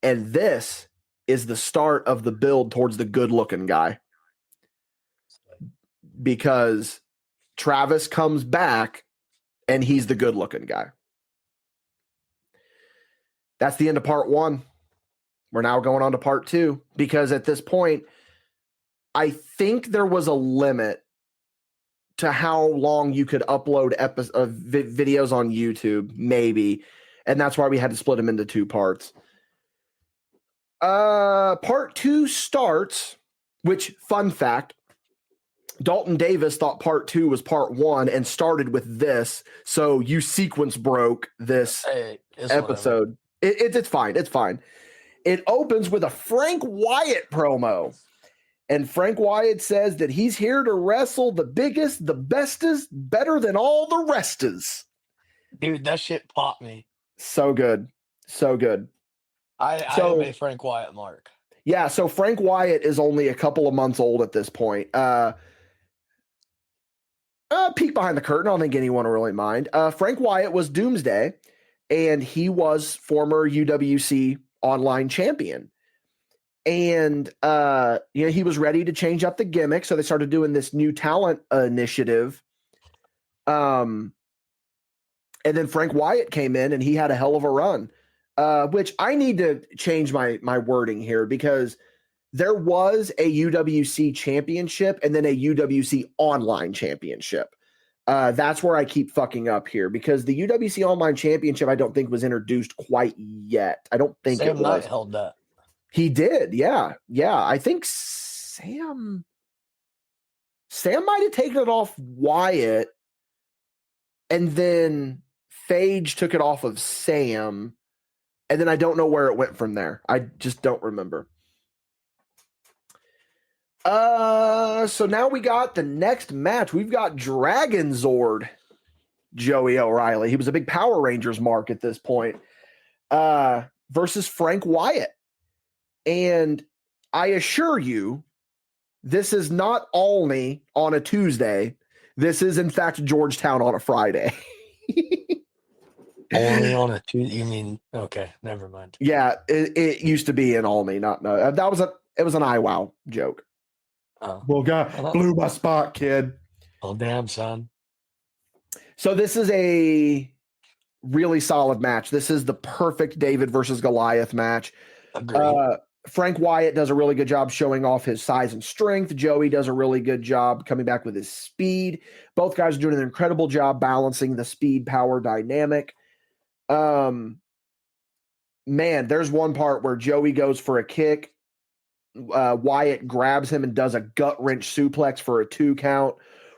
[SPEAKER 1] And this is the start of the build towards the good looking guy, because Travis comes back and he's the good looking guy. That's the end of part 1. We're now going on to part 2, because at this point, I think there was a limit to how long you could upload videos on YouTube, maybe. And that's why we had to split them into 2 parts. Part 2 starts, which, fun fact, Dalton Davis thought part 2 was part 1 and started with this. So you sequence broke this episode. It's fine. It's fine. It opens with a Frank Wyatt promo. And Frank Wyatt says that he's here to wrestle the biggest, the bestest, better than all the resters.
[SPEAKER 2] Dude, that shit popped me.
[SPEAKER 1] So good. So good.
[SPEAKER 2] I am a Frank Wyatt mark.
[SPEAKER 1] Yeah, so Frank Wyatt is only a couple of months old at this point. Peek behind the curtain. I don't think anyone will really mind. Frank Wyatt was Doomsday, and he was former UWC Online champion. And he was ready to change up the gimmick, so they started doing this new talent initiative. And then Frank Wyatt came in, and he had a hell of a run. Which I need to change my wording here, because there was a UWC championship and then a UWC Online championship. That's where I keep fucking up here because the UWC Online championship I don't think was introduced quite yet. I don't think
[SPEAKER 2] Sam
[SPEAKER 1] it was.
[SPEAKER 2] Knight held that.
[SPEAKER 1] He did, yeah. I think Sam might have taken it off Wyatt, and then Phage took it off of Sam, and then I don't know where it went from there. I just don't remember. So now we got the next match. We've got Dragon Zord, Joey O'Reilly. He was a big Power Rangers mark at this point. Versus Frank Wyatt. And I assure you, this is not Olney on a Tuesday. This is, in fact, Georgetown on a Friday.
[SPEAKER 2] Only on a Tuesday? You mean, okay, never mind.
[SPEAKER 1] Yeah, it used to be in Olney. It was an IWOW joke.
[SPEAKER 2] Oh.
[SPEAKER 1] Well, God, blew my spot, kid.
[SPEAKER 2] Oh, damn, son.
[SPEAKER 1] So this is a really solid match. This is the perfect David versus Goliath match.
[SPEAKER 2] Agreed.
[SPEAKER 1] Frank Wyatt does a really good job showing off his size and strength. Joey does a really good job coming back with his speed. Both guys are doing an incredible job balancing the speed-power dynamic. Man, there's one part where Joey goes for a kick. Wyatt grabs him and does a gut wrench suplex for a 2 count.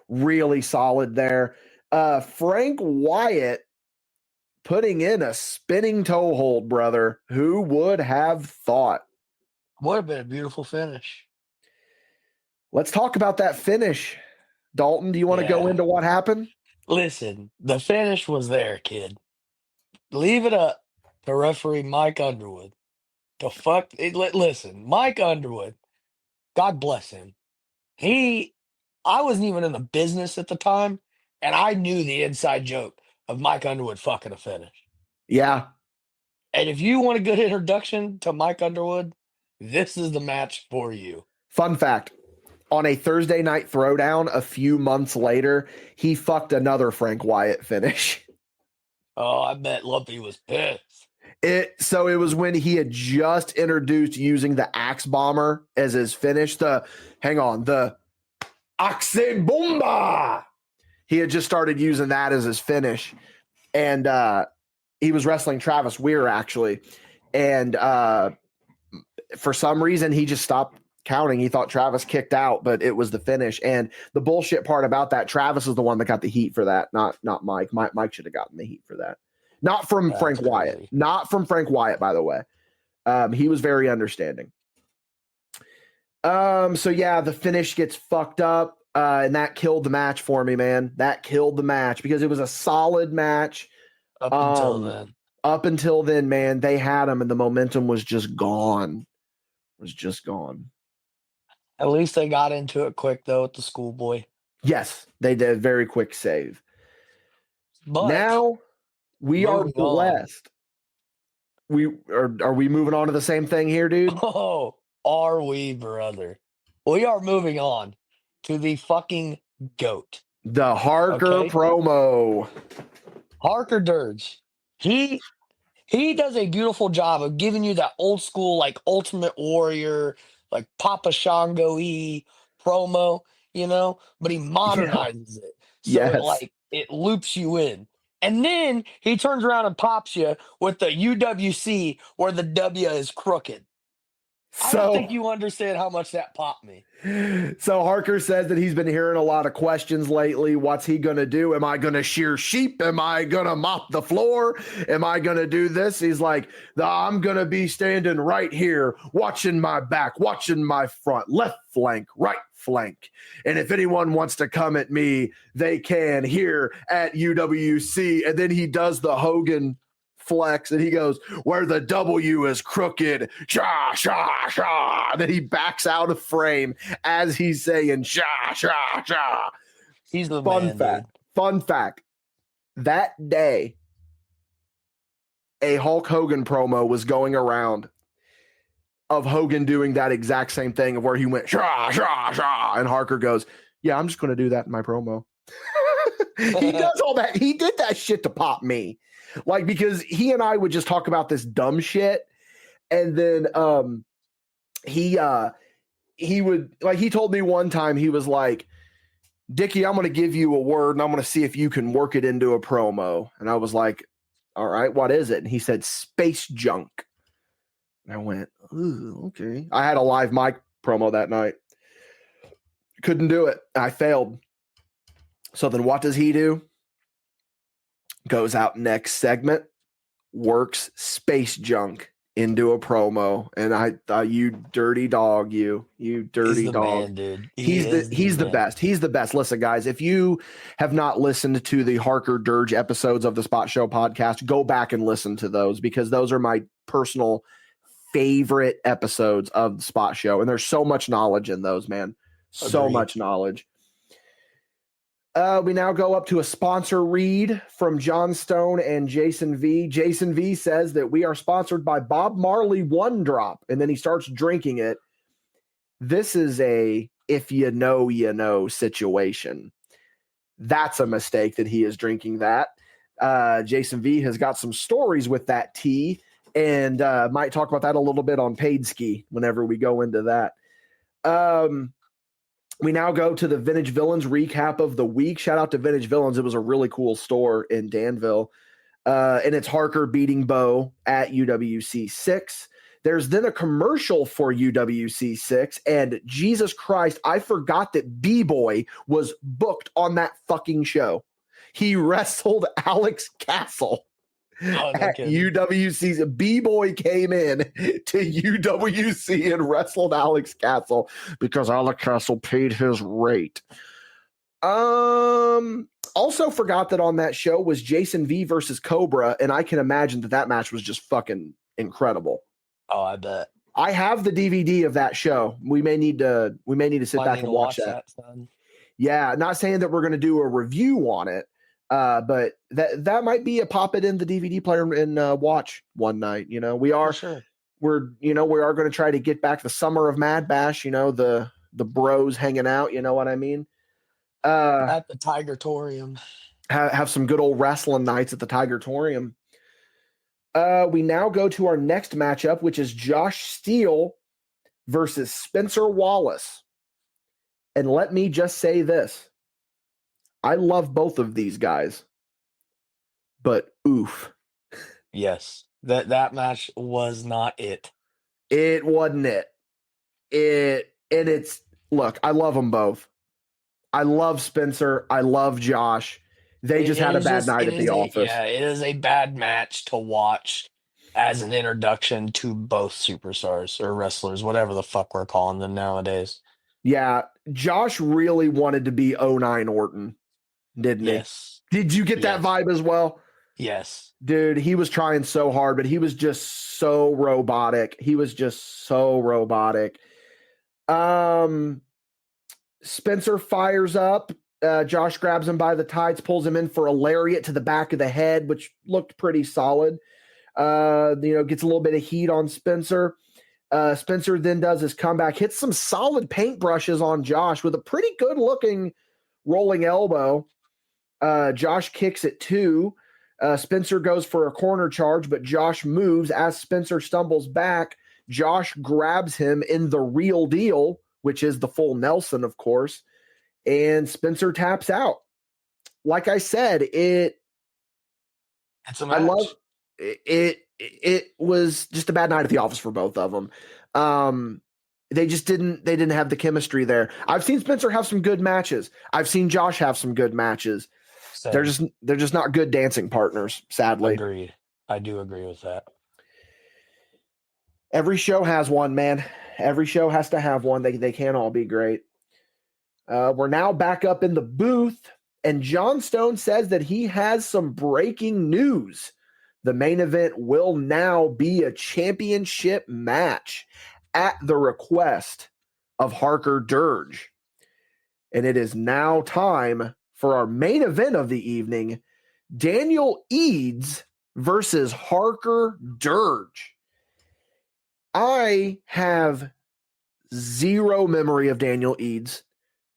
[SPEAKER 1] Really solid there. Frank Wyatt putting in a spinning toe hold, brother. Who would have thought?
[SPEAKER 2] Would have been a beautiful finish.
[SPEAKER 1] Let's talk about that finish. Dalton, do you want to go into what happened?
[SPEAKER 2] Listen, the finish was there, kid. Leave it up to referee Mike Underwood. Listen, Mike Underwood, God bless him. I wasn't even in the business at the time, and I knew the inside joke of Mike Underwood fucking a finish.
[SPEAKER 1] Yeah.
[SPEAKER 2] And if you want a good introduction to Mike Underwood, this is the match for you.
[SPEAKER 1] Fun fact. On a Thursday night throwdown a few months later, he fucked another Frank Wyatt finish.
[SPEAKER 2] Oh, I bet Lumpy was pissed.
[SPEAKER 1] So it was when he had just introduced using the Axe Bomber as his finish. The Axe Bomba. He had just started using that as his finish. And he was wrestling Travis Weir, actually. And for some reason, he just stopped counting. He thought Travis kicked out, but it was the finish. And the bullshit part about that, Travis is the one that got the heat for that, not Mike. Mike should have gotten the heat for that. Not from Frank Wyatt. Not from Frank Wyatt, by the way. He was very understanding. So yeah, the finish gets fucked up, and that killed the match for me, man. That killed the match because it was a solid match.
[SPEAKER 2] Up until then.
[SPEAKER 1] Up until then, man, they had him, and the momentum was just gone.
[SPEAKER 2] At least they got into it quick, though, with the schoolboy.
[SPEAKER 1] Yes, they did. Very quick save.
[SPEAKER 2] But
[SPEAKER 1] now we are blessed. Are we moving on to the same thing here, dude?
[SPEAKER 2] Oh, are we, brother? We are moving on to the fucking GOAT.
[SPEAKER 1] The Harker promo.
[SPEAKER 2] Harker Dirge. He does a beautiful job of giving you that old school, like, Ultimate Warrior, like Papa Shango-y promo, but he modernizes it. So it loops you in. And then he turns around and pops you with the UWC where the W is crooked. I don't think you understand how much that popped me.
[SPEAKER 1] So Harker says that he's been hearing a lot of questions lately. What's he going to do? Am I going to shear sheep? Am I going to mop the floor? Am I going to do this? He's like, I'm going to be standing right here, watching my back, watching my front, left flank, right flank. And if anyone wants to come at me, they can here at UWC. And then he does the Hogan flex and he goes, where the W is crooked, sha, sha, sha. Then he backs out of frame as he's saying, sha, sha, sha.
[SPEAKER 2] He's the man,
[SPEAKER 1] Fun fact. That day, a Hulk Hogan promo was going around of Hogan doing that exact same thing of where he went, sha, sha, sha. And Harker goes, yeah, I'm just going to do that in my promo. He does all that. He did that shit to pop me. Like, because he and I would just talk about this dumb shit. And then he he would, like, he told me one time, he was like, Dickie, I'm going to give you a word and I'm going to see if you can work it into a promo. And I was like, all right, what is it? And he said, space junk. And I went, ooh, okay. I had a live mic promo that night. Couldn't do it. I failed. So then what does he do? Goes out next segment, works space junk into a promo, and I thought, you dirty dog, you dirty
[SPEAKER 2] He's the
[SPEAKER 1] dog.
[SPEAKER 2] man, dude.
[SPEAKER 1] He's the best. He's the best. Listen, guys, if you have not listened to the Harker Dirge episodes of the Spot Show podcast, go back and listen to those, because those are my personal favorite episodes of the Spot Show, and there's so much knowledge in those, man. So
[SPEAKER 2] Agreed.
[SPEAKER 1] much knowledge. We now go up to a sponsor read from John Stone and Jason V. Jason V says that we are sponsored by Bob Marley One Drop, and then he starts drinking it. This is a if you know situation. That's a mistake that he is drinking that. Jason V has got some stories with that tea, and might talk about that a little bit on Paid Ski whenever we go into that. We now go to the Vintage Villains recap of the week. Shout out to Vintage Villains. It was a really cool store in Danville. And it's Harker beating Bo at UWC 6. There's then a commercial for UWC 6. And Jesus Christ, I forgot that B-Boy was booked on that fucking show. He wrestled Alex Castle. At UWC's B-Boy came in to UWC and wrestled Alex Castle because Alex Castle paid his rate. Also forgot that on that show was Jason V versus Cobra, and I can imagine that match was just fucking incredible.
[SPEAKER 2] Oh, I bet.
[SPEAKER 1] I have the DVD of that show. We may need to sit back and watch that. Yeah, not saying that we're going to do a review on it. But that might be a pop it in the DVD player and watch one night. You know, we are going to try to get back the summer of MadBash. You know, the bros hanging out. You know what I mean?
[SPEAKER 2] At the Tigertorium,
[SPEAKER 1] have some good old wrestling nights at the Tigertorium. We now go to our next matchup, which is Josh Steele versus Spencer Wallace. And let me just say this. I love both of these guys, but oof.
[SPEAKER 2] Yes, that match was not it.
[SPEAKER 1] It wasn't it. Look, I love them both. I love Spencer. I love Josh. They just had a bad night at the office.
[SPEAKER 2] Yeah, it is a bad match to watch as an introduction to both superstars or wrestlers, whatever the fuck we're calling them nowadays.
[SPEAKER 1] Yeah, Josh really wanted to be 09 Orton. Didn't he? Did you get that vibe as well?
[SPEAKER 2] Yes.
[SPEAKER 1] Dude, he was trying so hard, but he was just so robotic. Spencer fires up. Josh grabs him by the tights, pulls him in for a lariat to the back of the head, which looked pretty solid. Gets a little bit of heat on Spencer. Spencer then does his comeback, hits some solid paintbrushes on Josh with a pretty good looking rolling elbow. Josh kicks it too. Spencer goes for a corner charge, but Josh moves. As Spencer stumbles back, Josh grabs him in the real deal, which is the full Nelson, of course, and Spencer taps out. Like I said, it's a match. I love it. It was just a bad night at the office for both of them. They didn't have the chemistry there. I've seen Spencer have some good matches. I've seen Josh have some good matches.
[SPEAKER 2] Same.
[SPEAKER 1] They're just not good dancing partners, sadly.
[SPEAKER 2] Agreed. I do agree with that.
[SPEAKER 1] Every show has one, man. Every show has to have one. They can't all be great. We're now back up in the booth, and John Stone says that he has some breaking news. The main event will now be a championship match at the request of Harker Dirge. And it is now time for our main event of the evening, Daniel Eads versus Harker Dirge. I have zero memory of Daniel Eads.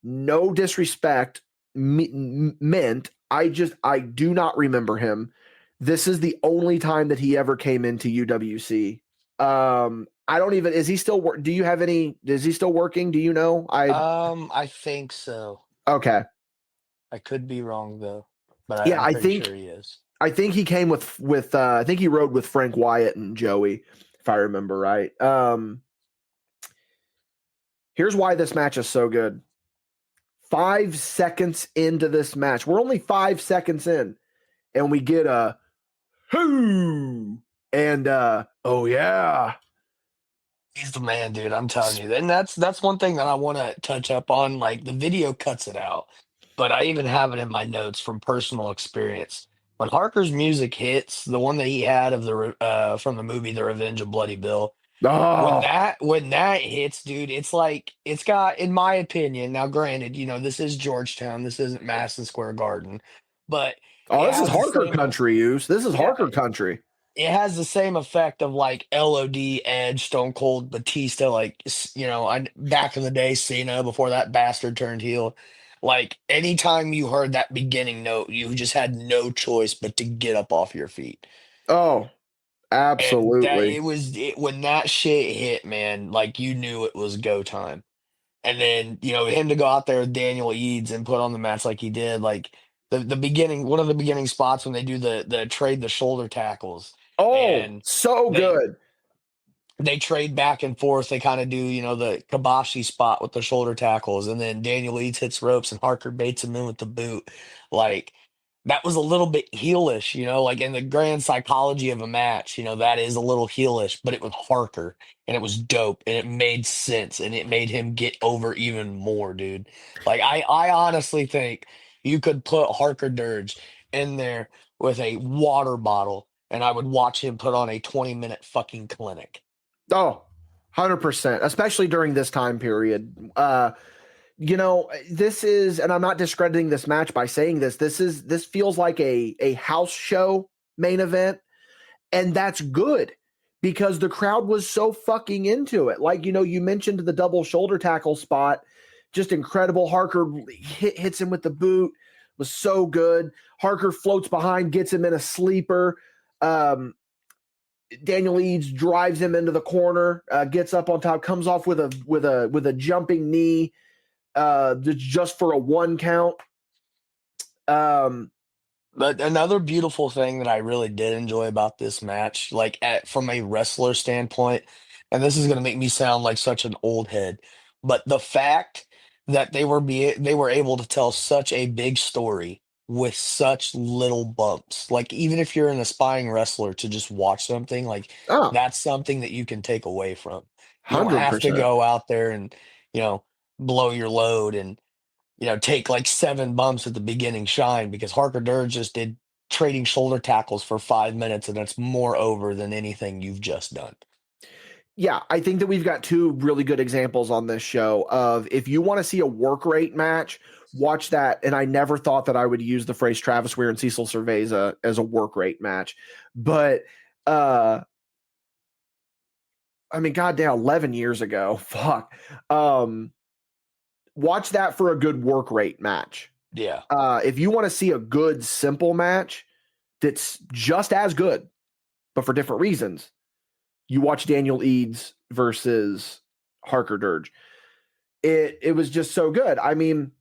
[SPEAKER 1] No disrespect meant. I do not remember him. This is the only time that he ever came into UWC. I don't even. Is he still? Do you have any? Is he still working? Do you know?
[SPEAKER 2] I think so.
[SPEAKER 1] Okay.
[SPEAKER 2] I could be wrong though, but
[SPEAKER 1] Yeah,
[SPEAKER 2] I'm
[SPEAKER 1] I
[SPEAKER 2] pretty
[SPEAKER 1] think.
[SPEAKER 2] sure he is.
[SPEAKER 1] I think he came with. I think he rode with Frank Wyatt and Joey, if I remember right. Here's why this match is so good. 5 seconds into this match, we're only 5 seconds in, and we get a whoo and oh yeah.
[SPEAKER 2] He's the man, dude. I'm telling you. And that's one thing that I want to touch up on. Like the video cuts it out, but I even have it in my notes from personal experience. When Harker's music hits, the one that he had of the from the movie The Revenge of Bloody Bill,
[SPEAKER 1] Oh,
[SPEAKER 2] when that hits, dude, it's like it's got, in my opinion. Now, granted, this is Georgetown, this isn't Madison Square Garden, but
[SPEAKER 1] oh,
[SPEAKER 2] it
[SPEAKER 1] this is
[SPEAKER 2] has the
[SPEAKER 1] Harker
[SPEAKER 2] same.
[SPEAKER 1] country, use. This is
[SPEAKER 2] Yeah,
[SPEAKER 1] Harker country.
[SPEAKER 2] it has the same effect of like LOD, Edge, Stone Cold, Batista, like back in the day, Cena before that bastard turned heel. Like anytime you heard that beginning note, you just had no choice but to get up off your feet.
[SPEAKER 1] Oh,
[SPEAKER 2] And that
[SPEAKER 1] absolutely.
[SPEAKER 2] when that shit hit, man, like you knew it was go time. And then, him to go out there with Daniel Eads and put on the match like he did, like the beginning, one of the beginning spots when they do the trade the shoulder tackles,
[SPEAKER 1] Oh,
[SPEAKER 2] and
[SPEAKER 1] so
[SPEAKER 2] they
[SPEAKER 1] good.
[SPEAKER 2] they trade back and forth. They kind of do, the Kabashi spot with the shoulder tackles, and then Daniel Eads hits ropes and Harker baits him in with the boot. Like that was a little bit heelish, like in the grand psychology of a match, that is a little heelish, but it was Harker and it was dope and it made sense and it made him get over even more, dude. Like I honestly think you could put Harker Dirge in there with a water bottle and I would watch him put on a 20-minute fucking clinic.
[SPEAKER 1] Oh, 100%, especially during this time period. This is, and I'm not discrediting this match by saying this feels like a house show main event, and that's good because the crowd was so fucking into it. Like, you mentioned the double shoulder tackle spot, just incredible. Harker hits him with the boot, was so good. Harker floats behind, gets him in a sleeper. Daniel Eads drives him into the corner, gets up on top, comes off with a jumping knee, just for a 1 count.
[SPEAKER 2] But another beautiful thing that I really did enjoy about this match, like from a wrestler standpoint, and this is going to make me sound like such an old head, but the fact that they were able to tell such a big story with such little bumps. Like even if you're an aspiring wrestler to just watch something, like
[SPEAKER 1] Oh,
[SPEAKER 2] that's something that you can take away from. You don't have to
[SPEAKER 1] 100%.
[SPEAKER 2] go out there and, you know, blow your load and take like 7 bumps at the beginning shine because Harker Durr just did trading shoulder tackles for 5 minutes, and that's more over than anything you've just done.
[SPEAKER 1] Yeah, I think that we've got 2 really good examples on this show of if you want to see a work rate match, watch that. And I never thought that I would use the phrase Travis Weir and Cecil Cerveza as a work rate match. But I mean, goddamn, 11 years ago. Fuck. Watch that for a good work rate match.
[SPEAKER 2] Yeah.
[SPEAKER 1] If you want to see a good, simple match that's just as good, but for different reasons, you watch Daniel Eads versus Harker Dirge. It was just so good. I mean,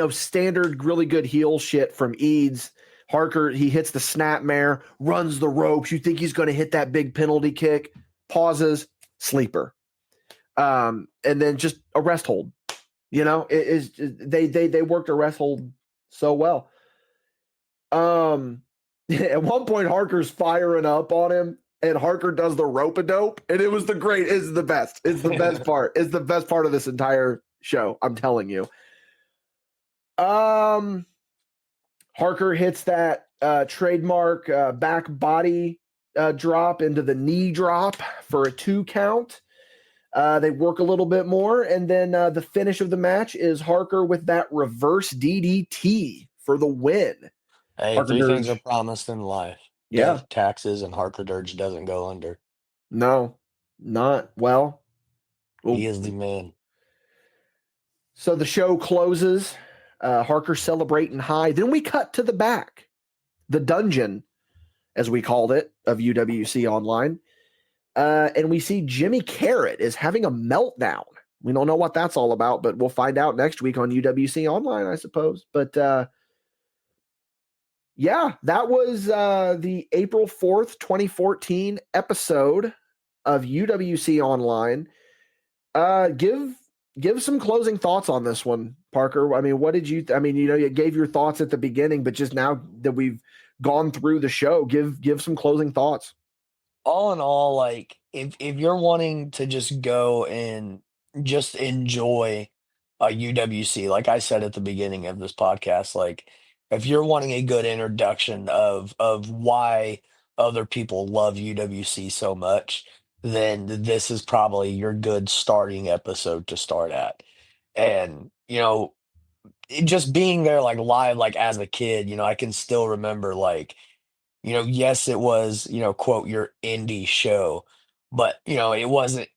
[SPEAKER 1] standard really good heel shit from Eads. Harker, he hits the snapmare, runs the ropes. You think he's going to hit that big penalty kick, pauses, sleeper. And then just a rest hold. They worked a rest hold so well. At one point, Harker's firing up on him, and Harker does the rope-a-dope, and it was the best. It's the best part. It's the best part of this entire show. I'm telling you. Harker hits that trademark back body drop into the knee drop for a 2 count. They work a little bit more, and then the finish of the match is Harker with that reverse DDT for the win.
[SPEAKER 2] Hey,
[SPEAKER 1] Harker
[SPEAKER 2] 3
[SPEAKER 1] Dirge.
[SPEAKER 2] things are promised in life.
[SPEAKER 1] Yeah.
[SPEAKER 2] Death, taxes, and Harker Dirge doesn't go under.
[SPEAKER 1] No, not well.
[SPEAKER 2] He is the man.
[SPEAKER 1] So the show closes. Harker celebrating high. Then we cut to the back, the dungeon, as we called it, of UWC Online. And we see Jimmy Carrot is having a meltdown. We don't know what that's all about, but we'll find out next week on UWC Online, I suppose. But yeah, that was the April 4th, 2014 episode of UWC Online. Give some closing thoughts on this one, Parker. I mean, what did you? You gave your thoughts at the beginning, but just now that we've gone through the show, give some closing thoughts.
[SPEAKER 2] All in all, like if you're wanting to just go and just enjoy a UWC, like I said at the beginning of this podcast, like if you're wanting a good introduction of why other people love UWC so much, then this is probably your good starting episode to start at. And just being there like live, like as a kid, I can still remember like yes, it was, quote, your indie show, but, it wasn't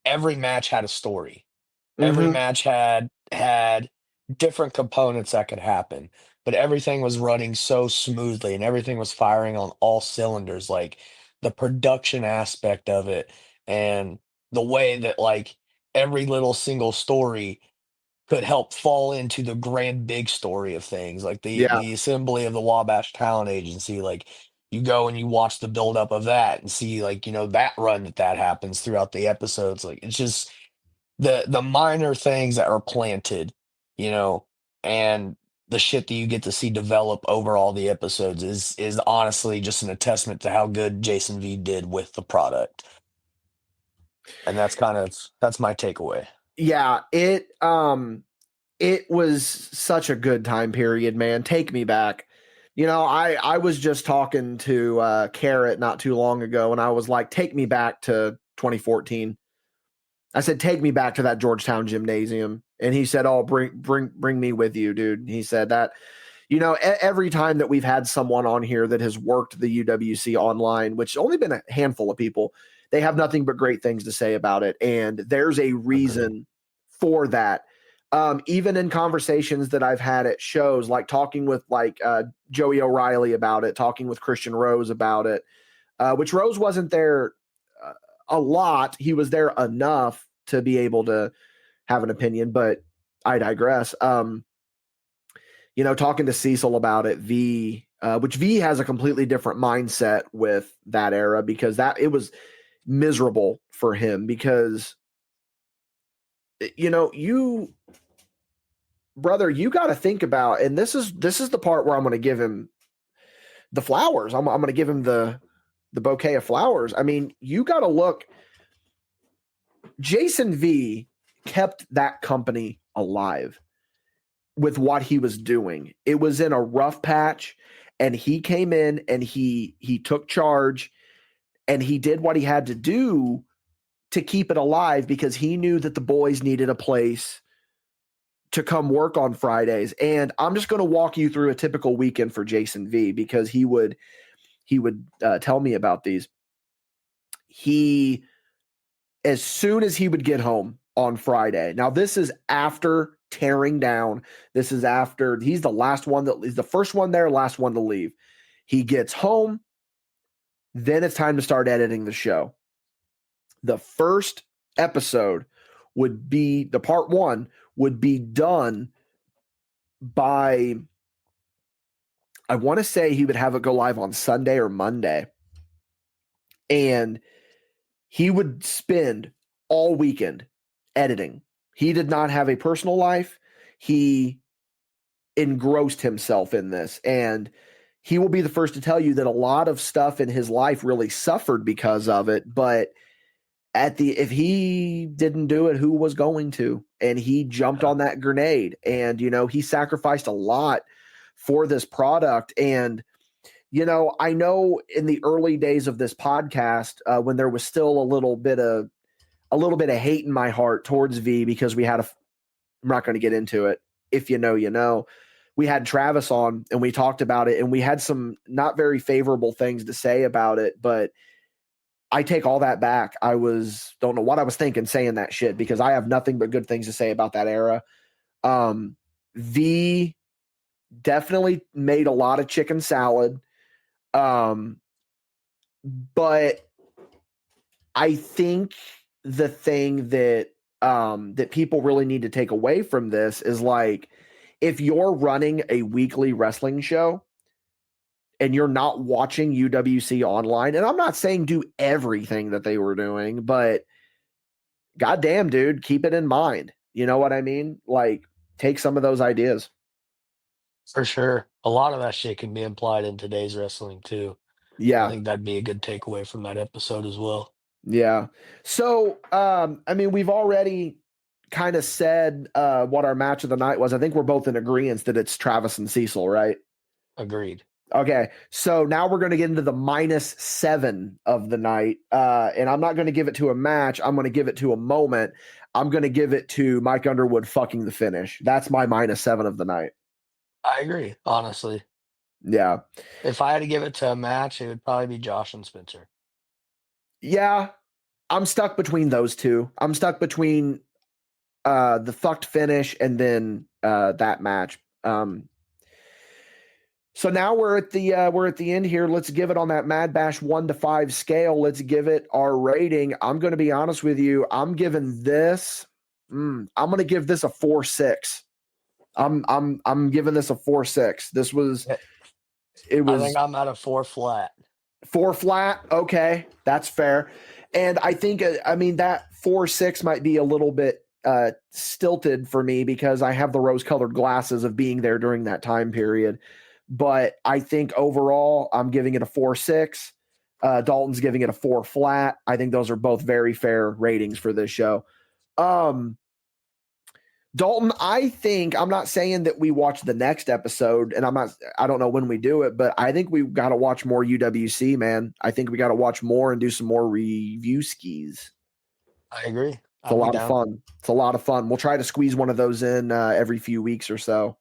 [SPEAKER 2] every match had a story. Every
[SPEAKER 1] Mm-hmm.
[SPEAKER 2] match had different components that could happen, but everything was running so smoothly and everything was firing on all cylinders. Like the production aspect of it and the way that like every little single story could help fall into the grand big story of things, like
[SPEAKER 1] Yeah.
[SPEAKER 2] the assembly of the Wabash Talent Agency. Like you go and you watch the buildup of that and see like that run that happens throughout the episodes. Like it's just the minor things that are planted, and the shit that you get to see develop over all the episodes is honestly just an attestament to how good Jason V did with the product. And that's my takeaway.
[SPEAKER 1] Yeah, it was such a good time period, man. Take me back. I was just talking to Carrot not too long ago, and I was like, take me back to 2014. I said, take me back to that Georgetown gymnasium. And he said, oh, bring me with you, dude. He said that, every time that we've had someone on here that has worked the UWC Online, which has only been a handful of people, they have nothing but great things to say about it. And there's a reason for that. Even in conversations that I've had at shows, like talking with like Joey O'Reilly about it, talking with Christian Rose about it, which Rose wasn't there a lot. He was there enough to be able to have an opinion, but I digress. Talking to Cecil about it, which V has a completely different mindset with that era because it was miserable for him because, brother, you got to think about, and this is the part where I'm going to give him the flowers. I'm going to give him the bouquet of flowers. I mean, you got to look. Jason V kept that company alive with what he was doing. It was in a rough patch, and he came in and he took charge, and he did what he had to do to keep it alive because he knew that the boys needed a place to come work on Fridays. And I'm just going to walk you through a typical weekend for Jason V because he would tell me about these. As soon as he would get home on Friday. Now this is after tearing down. This is after he's the first one there, last one to leave. He gets home. Then it's time to start editing the show. The first episode would be the part one would be done by, I want to say he would have it go live on Sunday or Monday. And he would spend all weekend editing. He did not have a personal life. He engrossed himself in this. And he will be the first to tell you that a lot of stuff in his life really suffered because of it. But if he didn't do it, who was going to? And he jumped on that grenade. And, he sacrificed a lot for this product. And, I know in the early days of this podcast, when there was still a little bit of hate in my heart towards V because we had I'm not going to get into it. If you know, we had Travis on and we talked about it and we had some not very favorable things to say about it, but I take all that back. Don't know what I was thinking saying that shit because I have nothing but good things to say about that era. V definitely made a lot of chicken salad. But I think the thing that that people really need to take away from this is like, if you're running a weekly wrestling show and you're not watching UWC Online, and I'm not saying do everything that they were doing, but goddamn, dude, keep it in mind. You know what I mean? Like, take some of those ideas.
[SPEAKER 2] For sure. A lot of that shit can be implied in today's wrestling too. I
[SPEAKER 1] Yeah.
[SPEAKER 2] think that'd be a good takeaway from that episode as well.
[SPEAKER 1] Yeah. So, I mean, we've already kind of said what our match of the night was. I think we're both in agreement that it's Travis and Cecil, right?
[SPEAKER 2] Agreed.
[SPEAKER 1] Okay. So now we're going to get into the -7 of the night. And I'm not going to give it to a match. I'm going to give it to a moment. I'm going to give it to Mike Underwood fucking the finish. That's my -7 of the night.
[SPEAKER 2] I agree, honestly.
[SPEAKER 1] Yeah.
[SPEAKER 2] If I had to give it to a match, it would probably be Josh and Spencer.
[SPEAKER 1] Yeah. I'm stuck between those two. I'm stuck between the fucked finish and then that match. So now we're at the end here. Let's give it on that MadBash 1 to 5 scale. Let's give it our rating. I'm going to be honest with you. I'm giving this. I'm going to give this a 4.6. I'm giving this a 4.6. This was. It was.
[SPEAKER 2] I think I'm at a 4 flat.
[SPEAKER 1] 4 flat. Okay, that's fair. And I think I mean that 4.6 might be a little bit stilted for me because I have the rose-colored glasses of being there during that time period. But I think overall, I'm giving it a 4.6. Dalton's giving it a 4 flat. I think those are both very fair ratings for this show. Dalton, I think, I'm not saying that we watch the next episode, and I don't know when we do it, but I think we've got to watch more UWC, man. I think we got to watch more and do some more review skis.
[SPEAKER 2] I agree.
[SPEAKER 1] It's a lot of fun. It's a lot of fun. We'll try to squeeze one of those in every few weeks or so.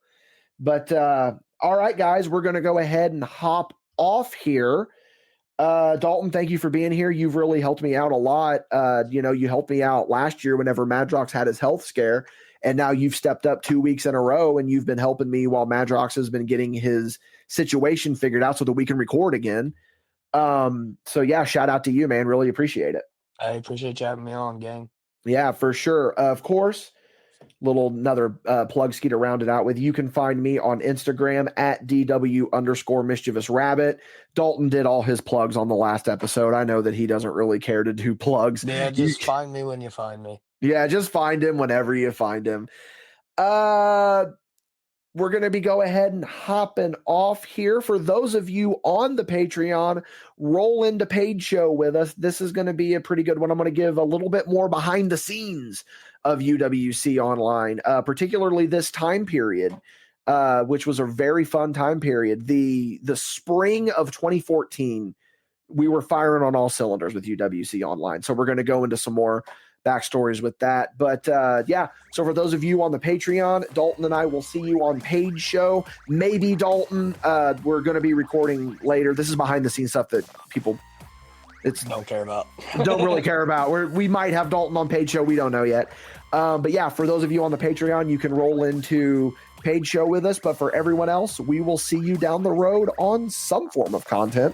[SPEAKER 1] But all right, guys, we're going to go ahead and hop off here. Dalton, thank you for being here. You've really helped me out a lot. You helped me out last year whenever Madrox had his health scare, and now you've stepped up 2 weeks in a row, and you've been helping me while Madrox has been getting his situation figured out so that we can record again. So yeah, shout out to you, man. Really appreciate it.
[SPEAKER 2] I appreciate you having me on, gang.
[SPEAKER 1] Yeah, for sure. Of course. Another plug ski to round it out with. You can find me on Instagram at DW_mischievous_rabbit. Dalton did all his plugs on the last episode. I know that he doesn't really care to do plugs.
[SPEAKER 2] Yeah, just find me when you find me.
[SPEAKER 1] Yeah, just find him whenever you find him. We're going to be go ahead and hopping off here. For those of you on the Patreon, roll into Paid Show with us. This is going to be a pretty good one. I'm going to give a little bit more behind the scenes of UWC Online, particularly this time period, which was a very fun time period. The spring of 2014, we were firing on all cylinders with UWC Online. So we're going to go into some more backstories with that. But yeah, so for those of you on the Patreon, Dalton and I will see you on Paid Show. Maybe Dalton, we're going to be recording later. This is behind the scenes stuff that people
[SPEAKER 2] don't care about.
[SPEAKER 1] Don't really care about. We might have Dalton on Paid Show. We don't know yet. But yeah, for those of you on the Patreon, you can roll into Paid Show with us. But for everyone else, we will see you down the road on some form of content.